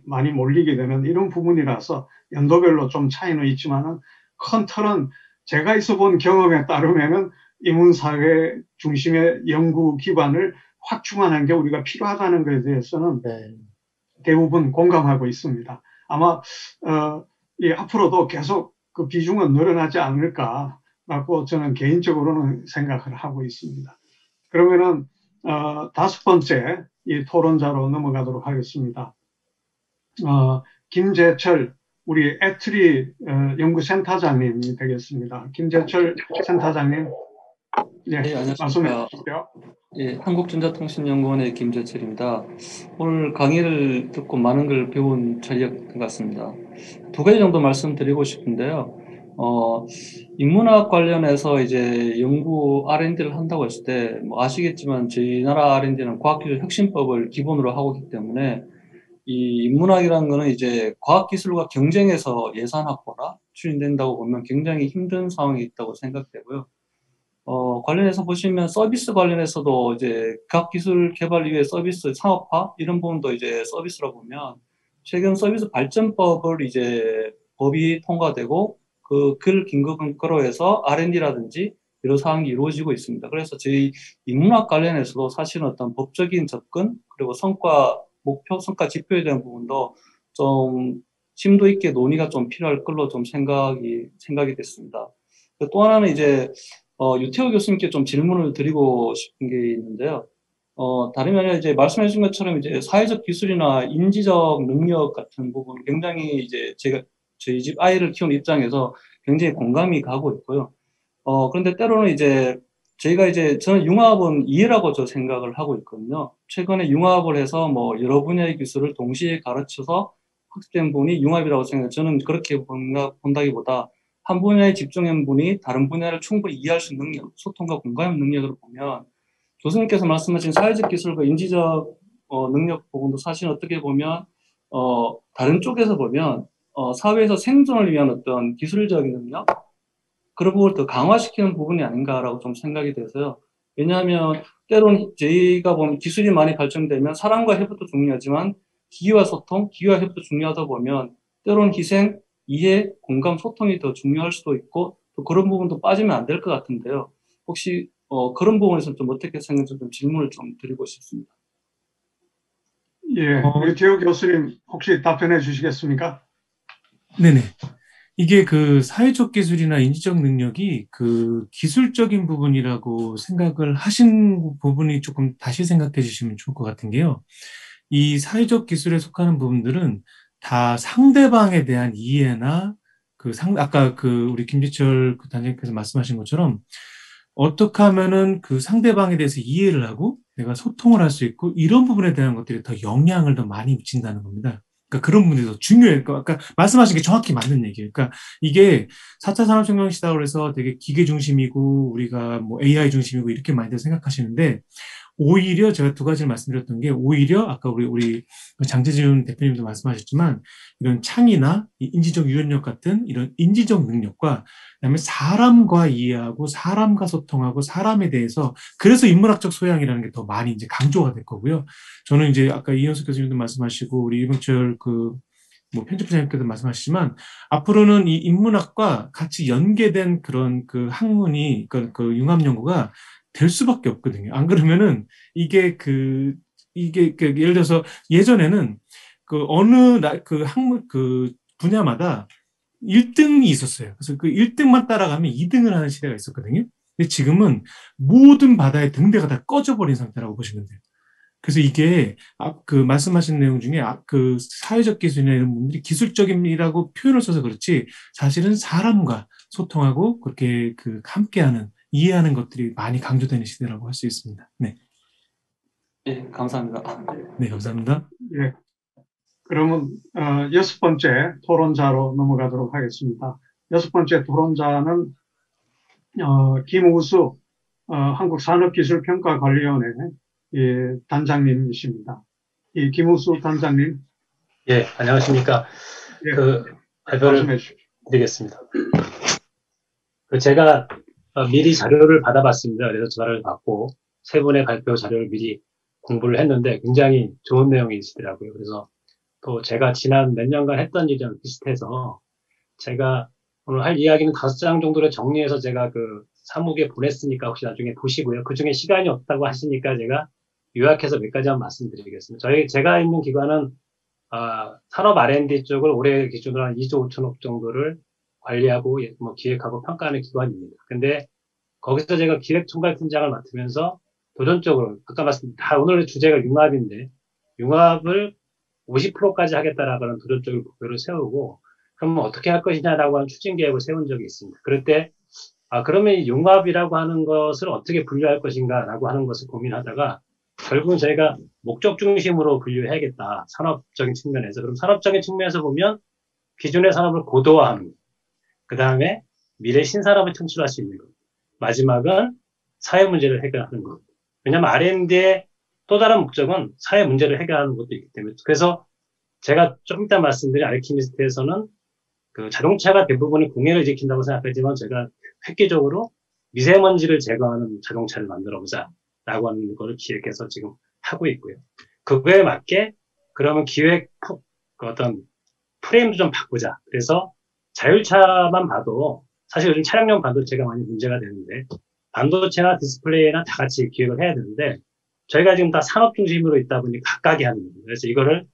많이 몰리게 되는 이런 부분이라서 연도별로 좀 차이는 있지만은 큰 틀은 제가 있어 본 경험에 따르면은 인문사회 중심의 연구 기반을 확충하는 게 우리가 필요하다는 것에 대해서는 대부분 공감하고 있습니다. 아마 앞으로도 계속 그 비중은 늘어나지 않을까라고 저는 개인적으로는 생각을 하고 있습니다. 그러면은 5번째 이 토론자로 넘어가도록 하겠습니다. 김재철 우리 애트리 연구센터장님이 되겠습니다. 김재철 센터장님, 네, 말씀해 주시죠. 예, 한국전자통신연구원의 김재철입니다. 오늘 강의를 듣고 많은 걸 배운 전력 같습니다. 2가지 정도 말씀드리고 싶은데요. 인문학 관련해서 이제 연구 R&D를 한다고 했을 때, 뭐 아시겠지만 저희 나라 R&D는 과학기술 혁신법을 기본으로 하고 있기 때문에 이 인문학이라는 거는 이제 과학기술과 경쟁해서 예산 확보나 추진된다고 보면 굉장히 힘든 상황이 있다고 생각되고요. 관련해서 보시면 서비스 관련해서도 이제 과학기술 개발 이외의 서비스 상업화 이런 부분도 이제 서비스로 보면 최근 서비스 발전법을 이제 법이 통과되고 그를 근거로 해서 R&D라든지 여러 사항이 이루어지고 있습니다. 그래서 저희 인문학 관련해서도 사실은 어떤 법적인 접근 그리고 성과 목표, 성과 지표에 대한 부분도 좀 심도 있게 논의가 좀 필요할 걸로 좀 생각이 됐습니다. 또 하나는 이제 유태호 교수님께 좀 질문을 드리고 싶은 게 있는데요. 다름이 아니라 이제 말씀해 주신 것처럼 이제 사회적 기술이나 인지적 능력 같은 부분 굉장히 이제 제가 저희 집 아이를 키우는 입장에서 굉장히 공감이 가고 있고요. 그런데 때로는 이제 저희가 이제 저는 융합은 이해라고 저 생각을 하고 있거든요. 최근에 융합을 해서 뭐 여러 분야의 기술을 동시에 가르쳐서 학습된 분이 융합이라고 생각해요. 저는 그렇게 본다기보다 한 분야에 집중한 분이 다른 분야를 충분히 이해할 수 있는 능력, 소통과 공감 능력으로 보면 교수님께서 말씀하신 사회적 기술과 인지적 능력 부분도 사실 어떻게 보면 다른 쪽에서 보면 사회에서 생존을 위한 어떤 기술적인 능력 그런 부분을 더 강화시키는 부분이 아닌가라고 좀 생각이 돼서요. 왜냐하면 때로는 저희가 보면 기술이 많이 발전되면 사람과 협업도 중요하지만 기계와 소통, 기계와 협업도 중요하다 보면 때로는 희생, 이해, 공감, 소통이 더 중요할 수도 있고 또 그런 부분도 빠지면 안 될 것 같은데요. 혹시 그런 부분에서 좀 어떻게 생각하는지 좀 질문을 좀 드리고 싶습니다. 예, 유태호 교수님 혹시 답변해 주시겠습니까? 네네. 이게 그 사회적 기술이나 인지적 능력이 그 기술적인 부분이라고 생각을 하신 부분이 조금 다시 생각해 주시면 좋을 것 같은 게요. 이 사회적 기술에 속하는 부분들은 다 상대방에 대한 이해나 아까 우리 김재철 단장님께서 말씀하신 것처럼 어떻게 하면은 그 상대방에 대해서 이해를 하고 내가 소통을 할 수 있고 이런 부분에 대한 것들이 더 영향을 더 많이 미친다는 겁니다. 그러니까 그런 부분이 더 중요해요. 그러니까 아까 말씀하신 게 정확히 맞는 얘기예요. 그러니까 이게 4차 산업혁명 시대라고 해서 되게 기계 중심이고 우리가 뭐 AI 중심이고 이렇게 많이들 생각하시는데 오히려 제가 두 가지를 말씀드렸던 게 오히려 아까 우리 장재준 대표님도 말씀하셨지만 이런 창의나 이 인지적 유연력 같은 이런 인지적 능력과 그다음에 사람과 이해하고 사람과 소통하고 사람에 대해서 그래서 인문학적 소양이라는 게 더 많이 이제 강조가 될 거고요. 저는 이제 아까 이현숙 교수님도 말씀하시고 우리 이병철 뭐 편집부장님께도 말씀하시지만 앞으로는 이 인문학과 같이 연계된 그런 그 학문이 그 융합 연구가 될 수밖에 없거든요. 안 그러면은 이게 예를 들어서 예전에는 그 어느 그 학문 그 분야마다 1등이 있었어요. 그래서 그 1등만 따라가면 2등을 하는 시대가 있었거든요. 근데 지금은 모든 바다의 등대가 다 꺼져버린 상태라고 보시면 돼요. 그래서 이게 그 말씀하신 내용 중에 그 사회적 기술이나 이런 분들이 기술적인이라고 표현을 써서 그렇지 사실은 사람과 소통하고 그렇게 그 함께하는 이해하는 것들이 많이 강조되는 시대라고 할 수 있습니다. 네. 예, 감사합니다. 네, 감사합니다. 예. 그러면 6번째 토론자로 넘어가도록 하겠습니다. 6번째 토론자는 김우수 한국산업기술평가관리위원회 단장님이십니다. 이 김우수 단장님. 예, 안녕하십니까. 예, 발표를 드리겠습니다. 제가 미리 자료를 받아봤습니다. 그래서 자료를 받고 세 분의 발표 자료를 미리 공부를 했는데 굉장히 좋은 내용이 있더라고요. 그래서 또 제가 지난 몇 년간 했던 일이랑 비슷해서 제가 오늘 할 이야기는 5장 정도를 정리해서 제가 그 사무국에 보냈으니까 혹시 나중에 보시고요. 그 중에 시간이 없다고 하시니까 제가 요약해서 몇 가지만 말씀드리겠습니다. 제가 있는 기관은 산업 R&D 쪽을 올해 기준으로 한 2조 5천억 정도를 관리하고 뭐 기획하고 평가하는 기관입니다. 근데 거기서 제가 기획총괄팀장을 맡으면서 도전적으로 아까 말씀드린 오늘의 주제가 융합인데 융합을 50%까지 하겠다라는 도전적인 목표를 세우고 그럼 어떻게 할 것이냐라고 하는 추진 계획을 세운 적이 있습니다. 그럴 때 그러면 이 융합이라고 하는 것을 어떻게 분류할 것인가라고 하는 것을 고민하다가 결국은 저희가 목적 중심으로 분류해야겠다. 산업적인 측면에서. 그럼 산업적인 측면에서 보면 기존의 산업을 고도화합니다. 그 다음에 미래 신산업을 창출할 수 있는 것. 마지막은 사회 문제를 해결하는 것. 왜냐하면 R&D의 또 다른 목적은 사회 문제를 해결하는 것도 있기 때문에. 그래서 제가 좀 이따 말씀드린 알키미스트에서는 그 자동차가 대부분의 공해를 일으킨다고 생각하지만 제가 획기적으로 미세먼지를 제거하는 자동차를 만들어보자 라고 하는 거를 기획해서 지금 하고 있고요. 그거에 맞게 그러면 기획 어떤 프레임도 좀 바꾸자. 그래서 자율차만 봐도 사실 요즘 차량용 반도체가 많이 문제가 되는데 반도체나 디스플레이나 다 같이 기획을 해야 되는데 저희가 지금 다 산업 중심으로 있다 보니 각각이 하는 거예요. 그래서 이거를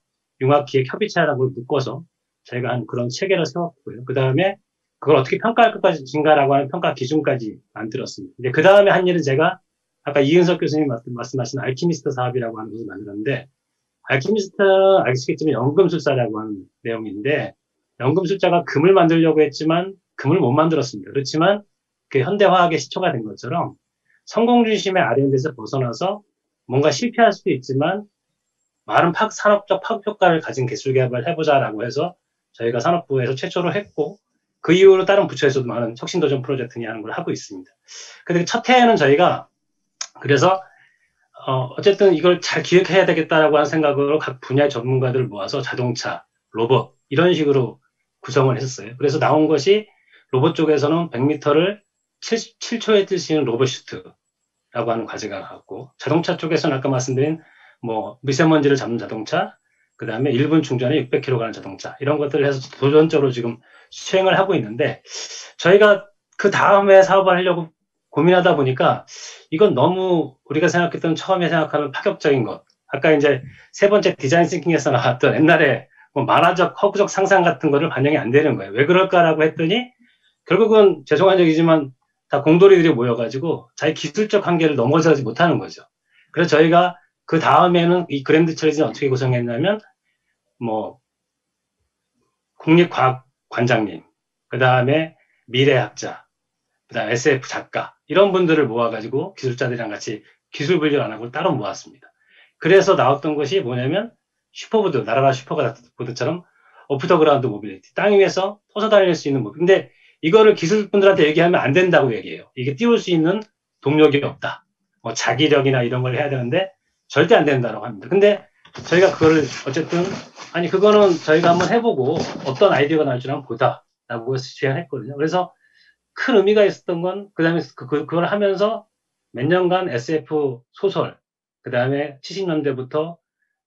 융합기획협의체라는 걸 묶어서 저희가 한 그런 체계를 세웠고요. 그 다음에 그걸 어떻게 평가할 것인가라고 하는 평가 기준까지 만들었습니다. 근데 그 다음에 한 일은 제가 아까 이은석 교수님 말씀하신 알키미스트 사업이라고 하는 것을 만들었는데 알키미스트는 아시겠지만 연금술사라고 하는 내용인데 연금술사가 금을 만들려고 했지만 금을 못 만들었습니다. 그렇지만 그 현대화학의 시초가 된 것처럼 성공 중심의 R&D에서 벗어나서 뭔가 실패할 수도 있지만 많은 산업적 파급 효과를 가진 기술 개발을 해보자라고 해서 저희가 산업부에서 최초로 했고 그 이후로 다른 부처에서도 많은 혁신도전 프로젝트니 하는 걸 하고 있습니다. 근데 첫 해에는 저희가 그래서 어쨌든 이걸 잘 기획해야 되겠다라고 하는 생각으로 각 분야의 전문가들을 모아서 자동차, 로봇 이런 식으로 구성을 했었어요. 그래서 나온 것이 로봇 쪽에서는 100m를 7초에 뛸 수 있는 로봇 슈트라고 하는 과제가 나왔고 자동차 쪽에서는 아까 말씀드린 뭐 미세먼지를 잡는 자동차, 그 다음에 1분 충전에 600km 가는 자동차 이런 것들을 해서 도전적으로 지금 수행을 하고 있는데 저희가 그 다음에 사업을 하려고 고민하다 보니까 이건 너무 우리가 생각했던 처음에 생각하는 파격적인 것. 아까 이제 세 번째 디자인 싱킹에서 나왔던 옛날에 뭐 만화적, 허구적 상상 같은 거를 반영이 안 되는 거예요. 왜 그럴까라고 했더니 결국은 죄송한 얘기지만 다 공돌이들이 모여가지고 자기 기술적 한계를 넘어서지 못하는 거죠. 그래서 저희가 그 다음에는 이 그랜드 챌린지는 어떻게 구성했냐면 뭐 국립과학관장님, 그 다음에 미래학자, 그 다음에 SF 작가 이런 분들을 모아가지고 기술자들이랑 같이 기술 분열 안 하고 따로 모았습니다. 그래서 나왔던 것이 뭐냐면 슈퍼보드, 나라라 슈퍼보드처럼 오프 더 그라운드 모빌리티, 땅 위에서 서서 다닐 수 있는 모빌. 근데 이거를 기술분들한테 얘기하면 안 된다고 얘기해요. 이게 띄울 수 있는 동력이 없다. 뭐 자기력이나 이런 걸 해야 되는데 절대 안 된다고 합니다. 근데 저희가 그거를 어쨌든 아니 그거는 저희가 한번 해보고 어떤 아이디어가 나올 줄 한번 보자라고 제안했거든요. 그래서 큰 의미가 있었던 건 그다음에 그걸 하면서 몇 년간 SF 소설, 그다음에 70년대부터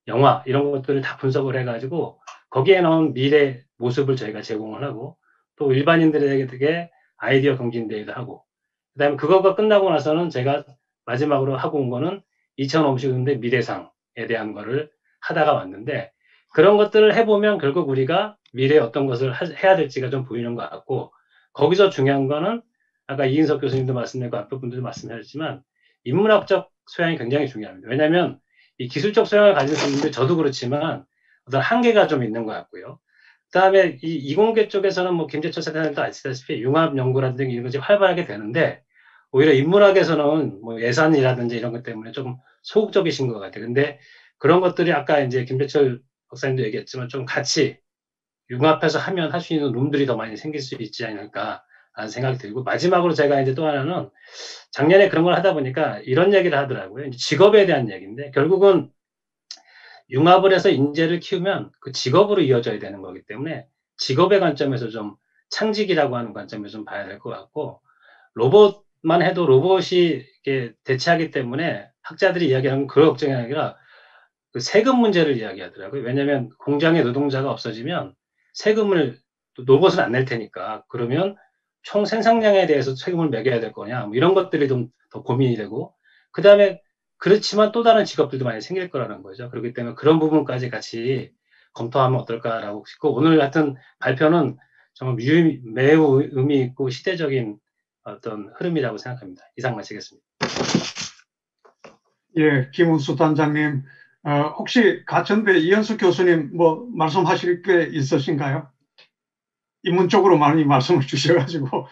영화 이런 것들을 다 분석을 해가지고 거기에 나온 미래 모습을 저희가 제공을 하고 또 일반인들에게 아이디어 경진대회도 하고 그다음에 그거가 끝나고 나서는 제가 마지막으로 하고 온 거는 2050년대 미래상에 대한 거를 하다가 왔는데 그런 것들을 해보면 결국 우리가 미래에 어떤 것을 해야 될지가 좀 보이는 것 같고 거기서 중요한 거는 아까 이인석 교수님도 말씀드렸고 앞에 분들도 말씀하셨지만 인문학적 소양이 굉장히 중요합니다. 왜냐하면 이 기술적 소양을 가진 분들 저도 그렇지만 어떤 한계가 좀 있는 것 같고요. 그다음에 이 이공계 쪽에서는 뭐 김재철 사장님도 아시다시피 융합 연구라든지 이런 것이 활발하게 되는데 오히려 인문학에서는 뭐 예산이라든지 이런 것 때문에 조금 소극적이신 것 같아요. 근데 그런 것들이 아까 이제 김재철 박사님도 얘기했지만 좀 같이 융합해서 하면 할 수 있는 룸들이 더 많이 생길 수 있지 않을까 라는 생각이 들고 마지막으로 제가 이제 또 하나는 작년에 그런 걸 하다 보니까 이런 얘기를 하더라고요. 이제 직업에 대한 얘기인데 결국은 융합을 해서 인재를 키우면 그 직업으로 이어져야 되는 거기 때문에 직업의 관점에서 좀 창직이라고 하는 관점에서 좀 봐야 될 것 같고 로봇만 해도 로봇이 이렇게 대체하기 때문에 학자들이 이야기하는 그 걱정이 아니라 그 세금 문제를 이야기하더라고요. 왜냐하면 공장의 노동자가 없어지면 세금을 로봇은 안 낼 테니까 그러면 총 생산량에 대해서 세금을 매겨야 될 거냐 뭐 이런 것들이 좀 더 고민이 되고 그 다음에 그렇지만 또 다른 직업들도 많이 생길 거라는 거죠. 그렇기 때문에 그런 부분까지 같이 검토하면 어떨까라고 싶고 오늘 같은 발표는 정말 매우 의미 있고 시대적인 어떤 흐름이라고 생각합니다. 이상 마치겠습니다. 예, 김은수 단장님, 혹시 가천대 이현숙 교수님 뭐 말씀하실 게 있으신가요? 인문적으로 많이 말씀을 주셔가지고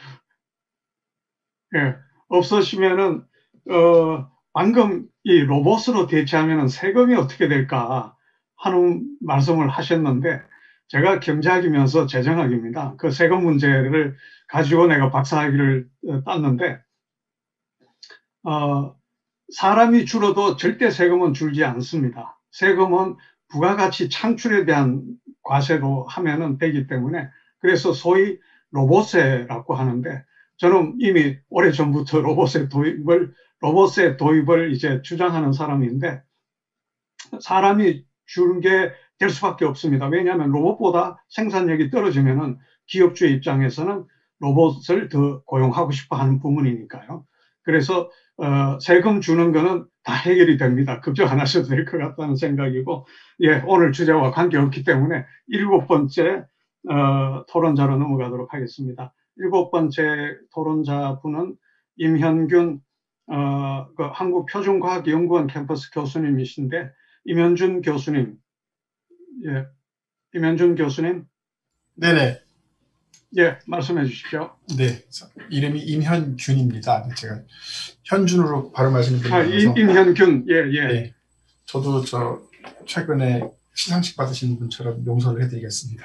예, 없으시면은 방금 이 로봇으로 대체하면은 세금이 어떻게 될까 하는 말씀을 하셨는데 제가 경제학이면서 재정학입니다. 그 세금 문제를 가지고 내가 박사학위를 땄는데 사람이 줄어도 절대 세금은 줄지 않습니다. 세금은 부가가치 창출에 대한 과세로 하면은 되기 때문에 그래서 소위 로봇세라고 하는데 저는 이미 오래전부터 로봇의 도입을 이제 주장하는 사람인데 사람이 주는 게 될 수밖에 없습니다. 왜냐하면 로봇보다 생산력이 떨어지면은 기업주의 입장에서는 로봇을 더 고용하고 싶어 하는 부분이니까요. 그래서 세금 주는 거는 다 해결이 됩니다. 걱정 안 하셔도 될 것 같다는 생각이고, 예, 오늘 주제와 관계없기 때문에 7번째 토론자로 넘어가도록 하겠습니다. 7번째 토론자분은 임현균 그 한국표준과학연구원 캠퍼스 교수님이신데 임현준 교수님, 예, 임현준 교수님, 네네. 예, 말씀해 주십시오. 네, 이름이 임현균입니다. 제가 현준으로 발음하시는 분이 많아서. 임현균, 예, 예. 네, 저도 최근에 시상식 받으신 분처럼 용서를 해드리겠습니다.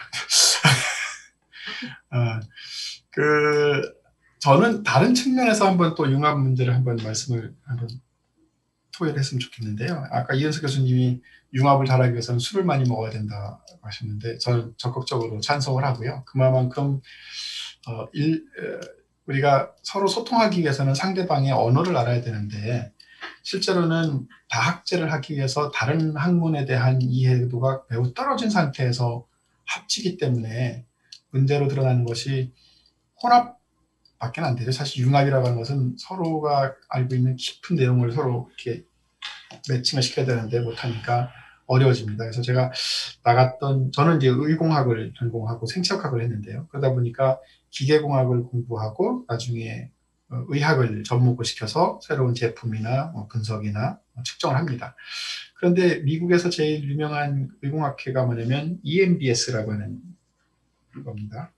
저는 다른 측면에서 한번 또 융합 문제를 한번 토의를 했으면 좋겠는데요. 아까 이현석 교수님이 융합을 잘하기 위해서는 술을 많이 먹어야 된다고 하셨는데 저는 적극적으로 찬성을 하고요. 그만큼 우리가 서로 소통하기 위해서는 상대방의 언어를 알아야 되는데 실제로는 다학제를 하기 위해서 다른 학문에 대한 이해도가 매우 떨어진 상태에서 합치기 때문에 문제로 드러나는 것이 혼합밖에 안 되죠. 사실 융합이라고 하는 것은 서로가 알고 있는 깊은 내용을 서로 이렇게 매칭을 시켜야 되는데 못하니까 어려워집니다. 그래서 제가 저는 이제 의공학을 전공하고 생체학을 했는데요. 그러다 보니까 기계공학을 공부하고 나중에 의학을 접목을 시켜서 새로운 제품이나 분석이나 측정을 합니다. 그런데 미국에서 제일 유명한 의공학회가 뭐냐면 EMBS라고 하는 겁니다.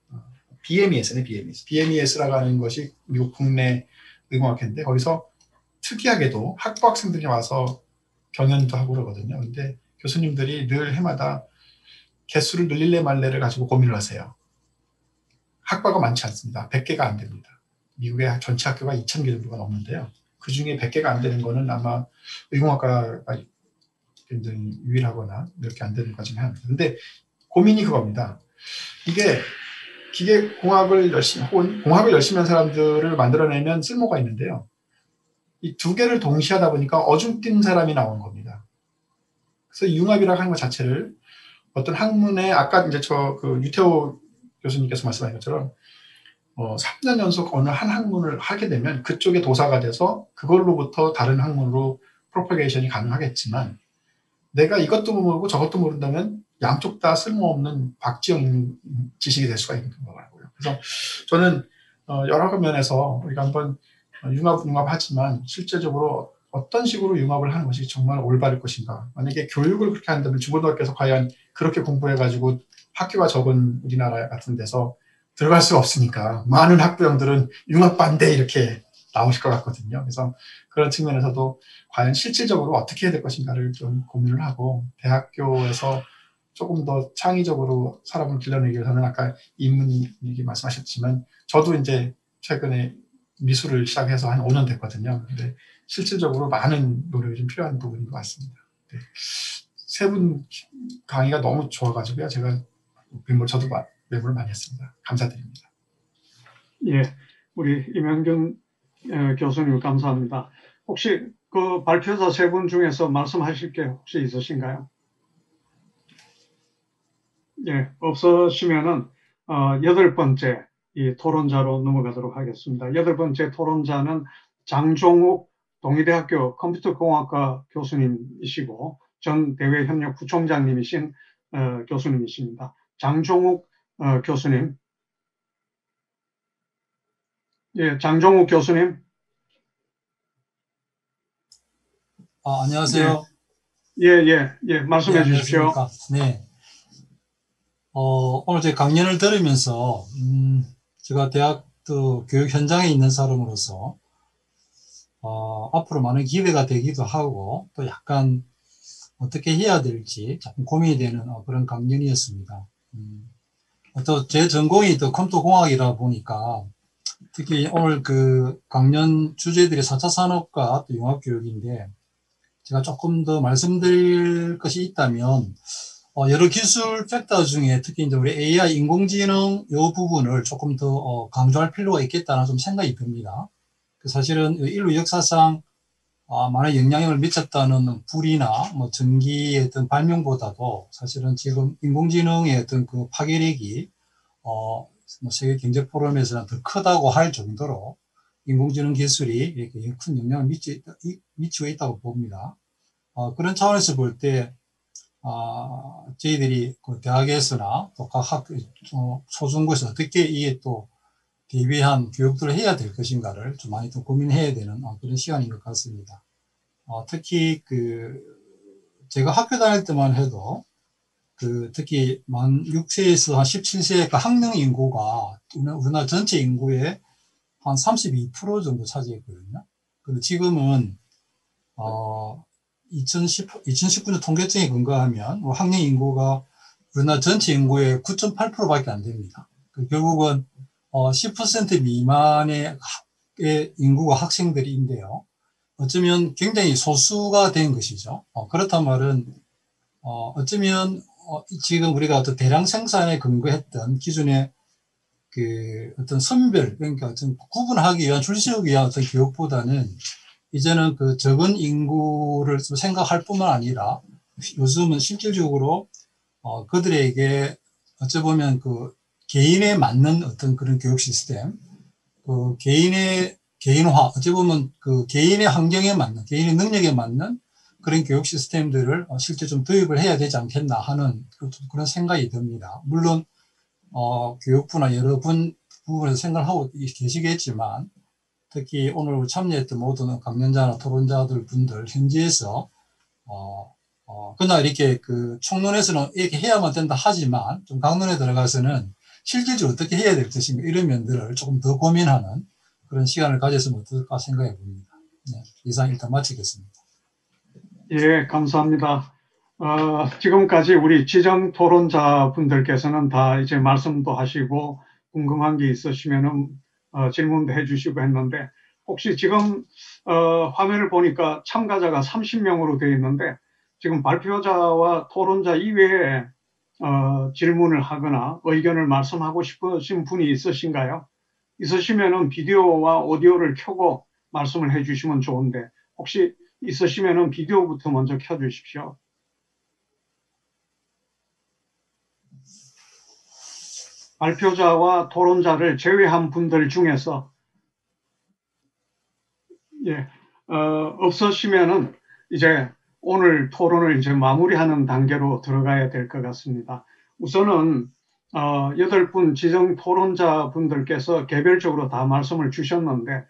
BMES네, BMES. BMES라고 하는 것이 미국 국내 의공학회인데 거기서 특이하게도 학부 학생들이 와서 경연도 하고 그러거든요. 근데 교수님들이 늘 해마다 개수를 늘릴래 말래를 가지고 고민을 하세요. 학과가 많지 않습니다. 100개가 안 됩니다. 미국의 전체 학교가 2,000개 정도가 넘는데요. 그 중에 100개가 안 되는 거는 아마 의공학과가 굉장히 유일하거나 이렇게 안 되는 과정이 합니다. 근데 고민이 그겁니다. 이게 기계공학을 열심히 혹은 공학을 열심히 한 사람들을 만들어내면 쓸모가 있는데요. 이 두 개를 동시에 하다 보니까 어중뛴 사람이 나오는 겁니다. 그래서 융합이라고 하는 것 자체를 어떤 학문에 아까 이제 유태호 교수님께서 말씀하신 것처럼 3년 연속 어느 한 학문을 하게 되면 그쪽에 도사가 돼서 그걸로부터 다른 학문으로 프로퍼게이션이 가능하겠지만 내가 이것도 모르고 저것도 모른다면 양쪽 다 쓸모없는 박지형 지식이 될 수가 있는 거라고요. 그래서 저는 여러 면에서 우리가 한번 융합하지만 실제적으로 어떤 식으로 융합을 하는 것이 정말 올바를 것인가. 만약에 교육을 그렇게 한다면 중고등학교에서 과연 그렇게 공부해가지고 학교가 적은 우리나라 같은 데서 들어갈 수가 없으니까 많은 학부형들은 융합 반대 이렇게 나오실 것 같거든요. 그래서 그런 측면에서도 과연 실질적으로 어떻게 해야 될 것인가를 좀 고민을 하고 대학교에서 조금 더 창의적으로 사람을 길러내기 위해서는 아까 이문님이 말씀하셨지만 저도 이제 최근에 미술을 시작해서 한 5년 됐거든요. 근데 실질적으로 많은 노력이 좀 필요한 부분인 것 같습니다. 네. 세 분 강의가 너무 좋아가지고요. 제가 저도 메모를 많이 했습니다. 감사드립니다. 예, 우리 임현균 교수님 감사합니다. 혹시 그 발표자 세 분 중에서 말씀하실 게 혹시 있으신가요? 예, 없으시면은 8번째 이 토론자로 넘어가도록 하겠습니다. 8번째 토론자는 장종욱 동의대학교 컴퓨터공학과 교수님이시고 전 대외협력 부총장님이신 교수님이십니다. 장종욱 교수님. 예, 장종욱 교수님. 안녕하세요. 예, 말씀해 주십시오. 네. 오늘 제 강연을 들으면서, 제가 대학도 교육 현장에 있는 사람으로서, 앞으로 많은 기대가 되기도 하고, 또 약간 어떻게 해야 될지 조금 고민이 되는 그런 강연이었습니다. 또 제 전공이 또 컴퓨터공학이다 보니까, 특히 오늘 그 강연 주제들이 4차 산업과 또 융합교육인데, 제가 조금 더 말씀드릴 것이 있다면, 여러 기술 팩터 중에 특히 이제 우리 AI 인공지능 요 부분을 조금 더 강조할 필요가 있겠다는 좀 생각이 듭니다. 사실은 인류 역사상 많은 영향력을 미쳤다는 불이나 뭐 전기의 어떤 발명보다도 사실은 지금 인공지능의 어떤 그 파괴력이 뭐 세계 경제 포럼에서는 더 크다고 할 정도로 인공지능 기술이 이렇게 큰 영향을 미치고 있다고 봅니다. 그런 차원에서 볼 때 저희들이 그 대학에서나 또 각 초중고에서 어떻게 이게 또 대비한 교육들을 해야 될 것인가를 좀 많이 더 고민해야 되는 그런 시간인 것 같습니다. 특히 제가 학교 다닐 때만 해도 특히 만 6세에서 한 17세 그 학령 인구가 우리나라 전체 인구의 한 32% 정도 차지했거든요. 근데 지금은 2019년 통계청에 근거하면 학령 인구가 우리나라 전체 인구의 9.8%밖에 안 됩니다. 결국은 10% 미만의 인구가 학생들인데요. 어쩌면 굉장히 소수가 된 것이죠. 그렇단 말은 어쩌면 지금 우리가 어떤 대량 생산에 근거했던 기준의 어떤 선별, 그러니까 어떤 구분하기 위한, 줄 세우기 위한 어떤 교육보다는 이제는 그 적은 인구를 생각할 뿐만 아니라 요즘은 실질적으로 그들에게 어찌 보면 개인에 맞는 어떤 그런 교육 시스템, 개인화, 어찌 보면 개인의 환경에 맞는, 개인의 능력에 맞는 그런 교육 시스템들을 실제 좀 도입을 해야 되지 않겠나 하는 그런 생각이 듭니다. 물론, 교육부나 여러 부분에서 생각을 하고 계시겠지만, 특히 오늘 참여했던 모든 강연자나 토론자들 분들, 현지에서, 그냥 이렇게 총론에서는 이렇게 해야만 된다 하지만, 좀 강론에 들어가서는 실질적으로 어떻게 해야 될 것인가, 이런 면들을 조금 더 고민하는 그런 시간을 가졌으면 어떨까 생각해 봅니다. 네, 이상 일단 마치겠습니다. 예, 감사합니다. 지금까지 우리 지정 토론자 분들께서는 다 이제 말씀도 하시고 궁금한 게 있으시면은 질문도 해주시고 했는데 혹시 지금 화면을 보니까 참가자가 30명으로 되어 있는데 지금 발표자와 토론자 이외에 질문을 하거나 의견을 말씀하고 싶으신 분이 있으신가요? 있으시면은 비디오와 오디오를 켜고 말씀을 해주시면 좋은데 혹시 있으시면은 비디오부터 먼저 켜주십시오. 발표자와 토론자를 제외한 분들 중에서 예, 없으시면은 이제 오늘 토론을 이제 마무리하는 단계로 들어가야 될 것 같습니다. 우선은 8분 지정 토론자 분들께서 개별적으로 다 말씀을 주셨는데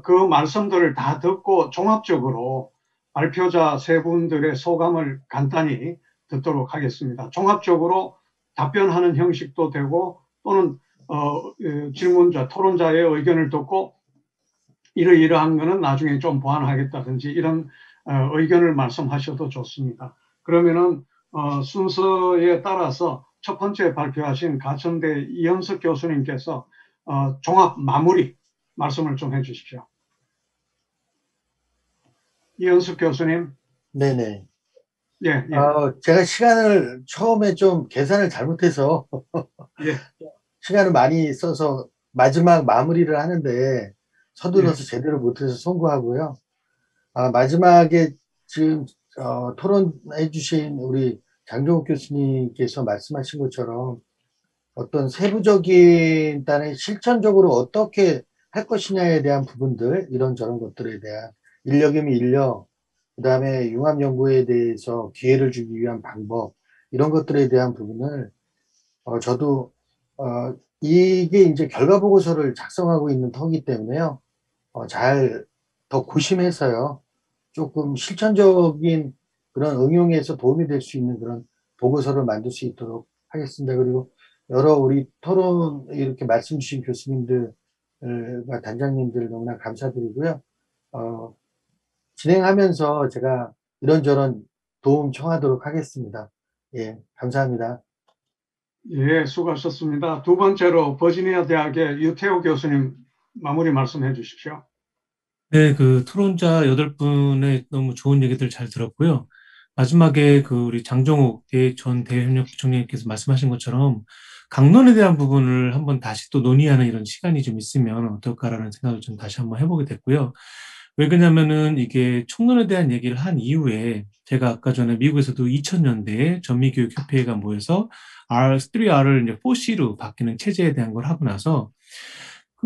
그 말씀들을 다 듣고 종합적으로 발표자 3분들의 소감을 간단히 듣도록 하겠습니다. 종합적으로 답변하는 형식도 되고 또는 질문자, 토론자의 의견을 듣고 이러이러한 거는 나중에 좀 보완하겠다든지 이런 의견을 말씀하셔도 좋습니다. 그러면은 순서에 따라서 첫 번째 발표하신 가천대 이현석 교수님께서 종합 마무리 말씀을 좀 해주십시오. 이현숙 교수님. 네네. 예, 예. 제가 시간을 처음에 좀 계산을 잘못해서 예. 시간을 많이 써서 마지막 마무리를 하는데 서둘러서 제대로 못해서 송구하고요. 마지막에 지금 토론해 주신 우리 장종욱 교수님께서 말씀하신 것처럼 어떤 세부적인 단의 실천적으로 어떻게 할 것이냐에 대한 부분들, 이런저런 것들에 대한 인력이면 인력, 그 다음에 융합연구에 대해서 기회를 주기 위한 방법, 이런 것들에 대한 부분을 저도 이게 이제 결과보고서를 작성하고 있는 터이기 때문에요. 더 고심해서요. 조금 실천적인 그런 응용에서 도움이 될 수 있는 그런 보고서를 만들 수 있도록 하겠습니다. 그리고 여러 우리 토론 이렇게 말씀 주신 교수님들과 단장님들 너무나 감사드리고요. 진행하면서 제가 이런저런 도움 청하도록 하겠습니다. 예, 감사합니다. 예, 수고하셨습니다. 두 번째로 버지니아 대학의 유태호 교수님 마무리 말씀해 주십시오. 네, 그 토론자 8분의 너무 좋은 얘기들 잘 들었고요. 마지막에 그 우리 장종욱 전 대협력부총리께서 말씀하신 것처럼 강론에 대한 부분을 한번 다시 또 논의하는 이런 시간이 좀 있으면 어떨까라는 생각을 좀 다시 한번 해보게 됐고요. 왜 그러냐면은 이게 총론에 대한 얘기를 한 이후에 제가 아까 전에 미국에서도 2000년대에 전미교육협회가 모여서 3R을 이제 4C로 바뀌는 체제에 대한 걸 하고 나서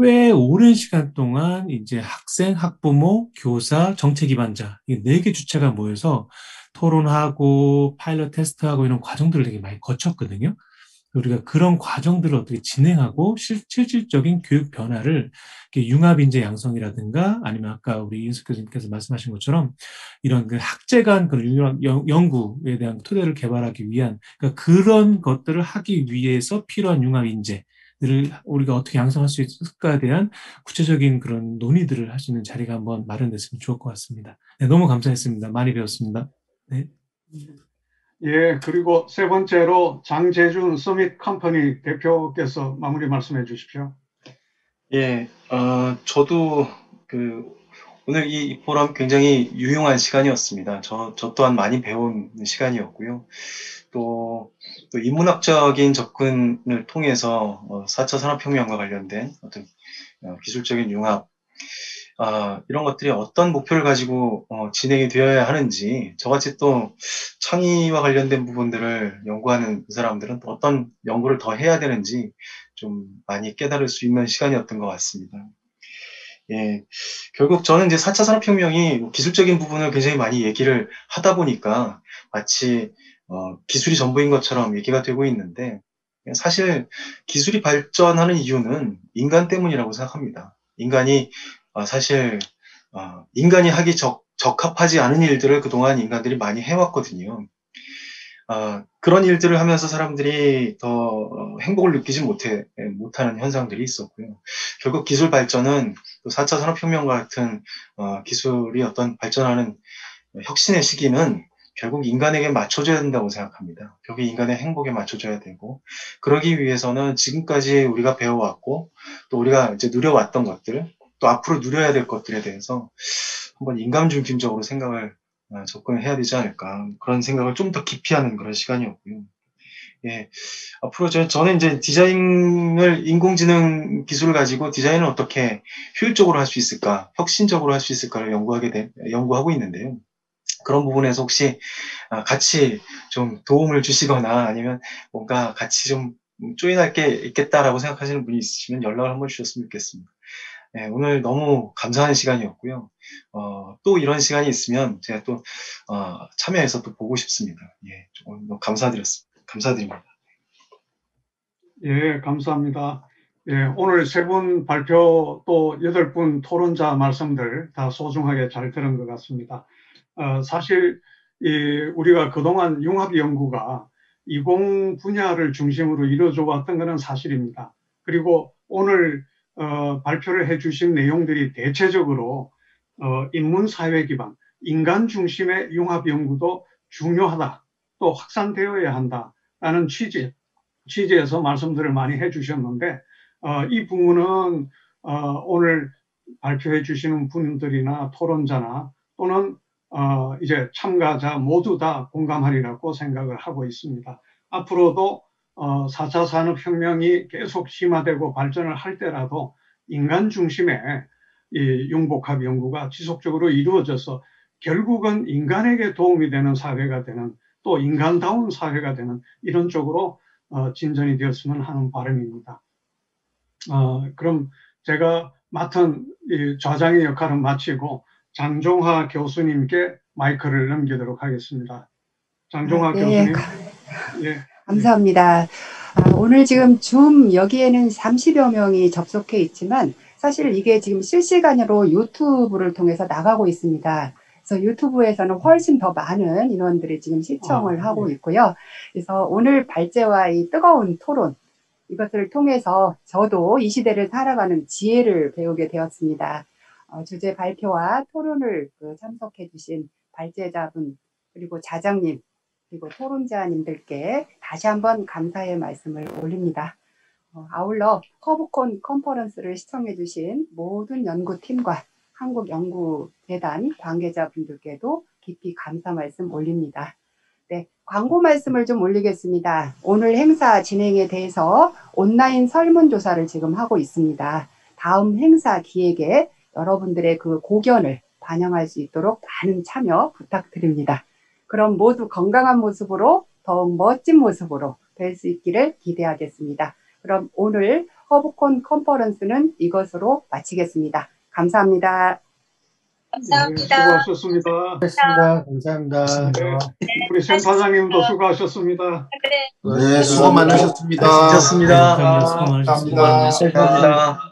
꽤 오랜 시간 동안 이제 학생, 학부모, 교사, 정책 기반자 이 4개 주체가 모여서 토론하고 파일럿 테스트하고 이런 과정들을 되게 많이 거쳤거든요. 우리가 그런 과정들을 어떻게 진행하고 실질적인 교육 변화를 융합인재 양성이라든가 아니면 아까 우리 이은숙 교수님께서 말씀하신 것처럼 이런 그 학제 간 그런 연구에 대한 토대를 개발하기 위한 그러니까 그런 것들을 하기 위해서 필요한 융합인재 를 우리가 어떻게 양성할 수 있을까에 대한 구체적인 그런 논의들을 할 수 있는 자리가 한번 마련됐으면 좋을 것 같습니다. 네, 너무 감사했습니다. 많이 배웠습니다. 네. 예, 그리고 세 번째로 장재준 서밋 컴퍼니 대표께서 마무리 말씀해 주십시오. 예, 저도 오늘 이 포럼 굉장히 유용한 시간이었습니다. 저 또한 많이 배운 시간이었고요. 또 인문학적인 접근을 통해서 4차 산업혁명과 관련된 어떤 기술적인 융합, 이런 것들이 어떤 목표를 가지고 진행이 되어야 하는지, 저같이 또 창의와 관련된 부분들을 연구하는 그 사람들은 또 어떤 연구를 더 해야 되는지 좀 많이 깨달을 수 있는 시간이었던 것 같습니다. 예, 결국 저는 이제 4차 산업혁명이 기술적인 부분을 굉장히 많이 얘기를 하다 보니까 마치 기술이 전부인 것처럼 얘기가 되고 있는데 사실 기술이 발전하는 이유는 인간 때문이라고 생각합니다. 인간이 사실 인간이 하기 적합하지 않은 일들을 그동안 인간들이 많이 해왔거든요. 그런 일들을 하면서 사람들이 더 행복을 느끼지 못하는 현상들이 있었고요. 결국 기술 발전은 또 4차 산업혁명과 같은 기술이 어떤 발전하는 혁신의 시기는 결국 인간에게 맞춰줘야 된다고 생각합니다. 결국 인간의 행복에 맞춰줘야 되고, 그러기 위해서는 지금까지 우리가 배워왔고 또 우리가 이제 누려왔던 것들, 또 앞으로 누려야 될 것들에 대해서 한번 인간중심적으로 생각을 접근을 해야 되지 않을까, 그런 생각을 좀 더 깊이 하는 그런 시간이었고요. 예, 앞으로 저는 이제 디자인을, 인공지능 기술을 가지고 디자인을 어떻게 효율적으로 할 수 있을까, 혁신적으로 할 수 있을까를 연구하고 있는데요. 그런 부분에서 혹시 같이 좀 도움을 주시거나 아니면 뭔가 같이 좀 조인할 게 있겠다라고 생각하시는 분이 있으시면 연락을 한번 주셨으면 좋겠습니다. 네, 오늘 너무 감사한 시간이었고요. 또 이런 시간이 있으면 제가 또 참여해서 또 보고 싶습니다. 예, 조금 너무 감사드립니다. 예, 감사합니다. 예, 오늘 3분 발표 또 8분 토론자 말씀들 다 소중하게 잘 들은 것 같습니다. 사실 우리가 그동안 융합 연구가 이공 분야를 중심으로 이루어져 왔던 것은 사실입니다. 그리고 오늘 발표를 해주신 내용들이 대체적으로 인문사회 기반, 인간 중심의 융합 연구도 중요하다, 또 확산되어야 한다라는 취지에서 말씀들을 많이 해주셨는데, 이 부분은 오늘 발표해 주시는 분들이나 토론자나 또는 이제 참가자 모두 다 공감하리라고 생각을 하고 있습니다. 앞으로도 4차 산업혁명이 계속 심화되고 발전을 할 때라도 인간 중심의 이 융복합 연구가 지속적으로 이루어져서 결국은 인간에게 도움이 되는 사회가 되는, 또 인간다운 사회가 되는 이런 쪽으로 진전이 되었으면 하는 바람입니다. 그럼 제가 맡은 이 좌장의 역할은 마치고 장종하 교수님께 마이크를 넘기도록 하겠습니다. 장종하 교수님. 예. 감사합니다. 오늘 지금 줌 여기에는 30여 명이 접속해 있지만 사실 이게 지금 실시간으로 유튜브를 통해서 나가고 있습니다. 그래서 유튜브에서는 훨씬 더 많은 인원들이 지금 시청을 하고 있고요. 그래서 오늘 발제와 이 뜨거운 토론, 이것을 통해서 저도 이 시대를 살아가는 지혜를 배우게 되었습니다. 주제 발표와 토론을 참석해 주신 발제자분, 그리고 자장님, 그리고 토론자님들께 다시 한번 감사의 말씀을 올립니다. 아울러 커브콘 컨퍼런스를 시청해 주신 모든 연구팀과 한국연구재단 관계자분들께도 깊이 감사 말씀 올립니다. 네, 광고 말씀을 좀 올리겠습니다. 오늘 행사 진행에 대해서 온라인 설문조사를 지금 하고 있습니다. 다음 행사 기획에 여러분들의 그 고견을 반영할 수 있도록 많은 참여 부탁드립니다. 그럼 모두 건강한 모습으로, 더욱 멋진 모습으로 뵐 수 있기를 기대하겠습니다. 그럼 오늘 허브콘 컨퍼런스는 이것으로 마치겠습니다. 감사합니다. 감사합니다. 네, 수고하셨습니다. 감사합니다. 네, 우리 센터장님도 수고하셨습니다. 네, 수고 많으셨습니다. 감사합니다. 감사합니다.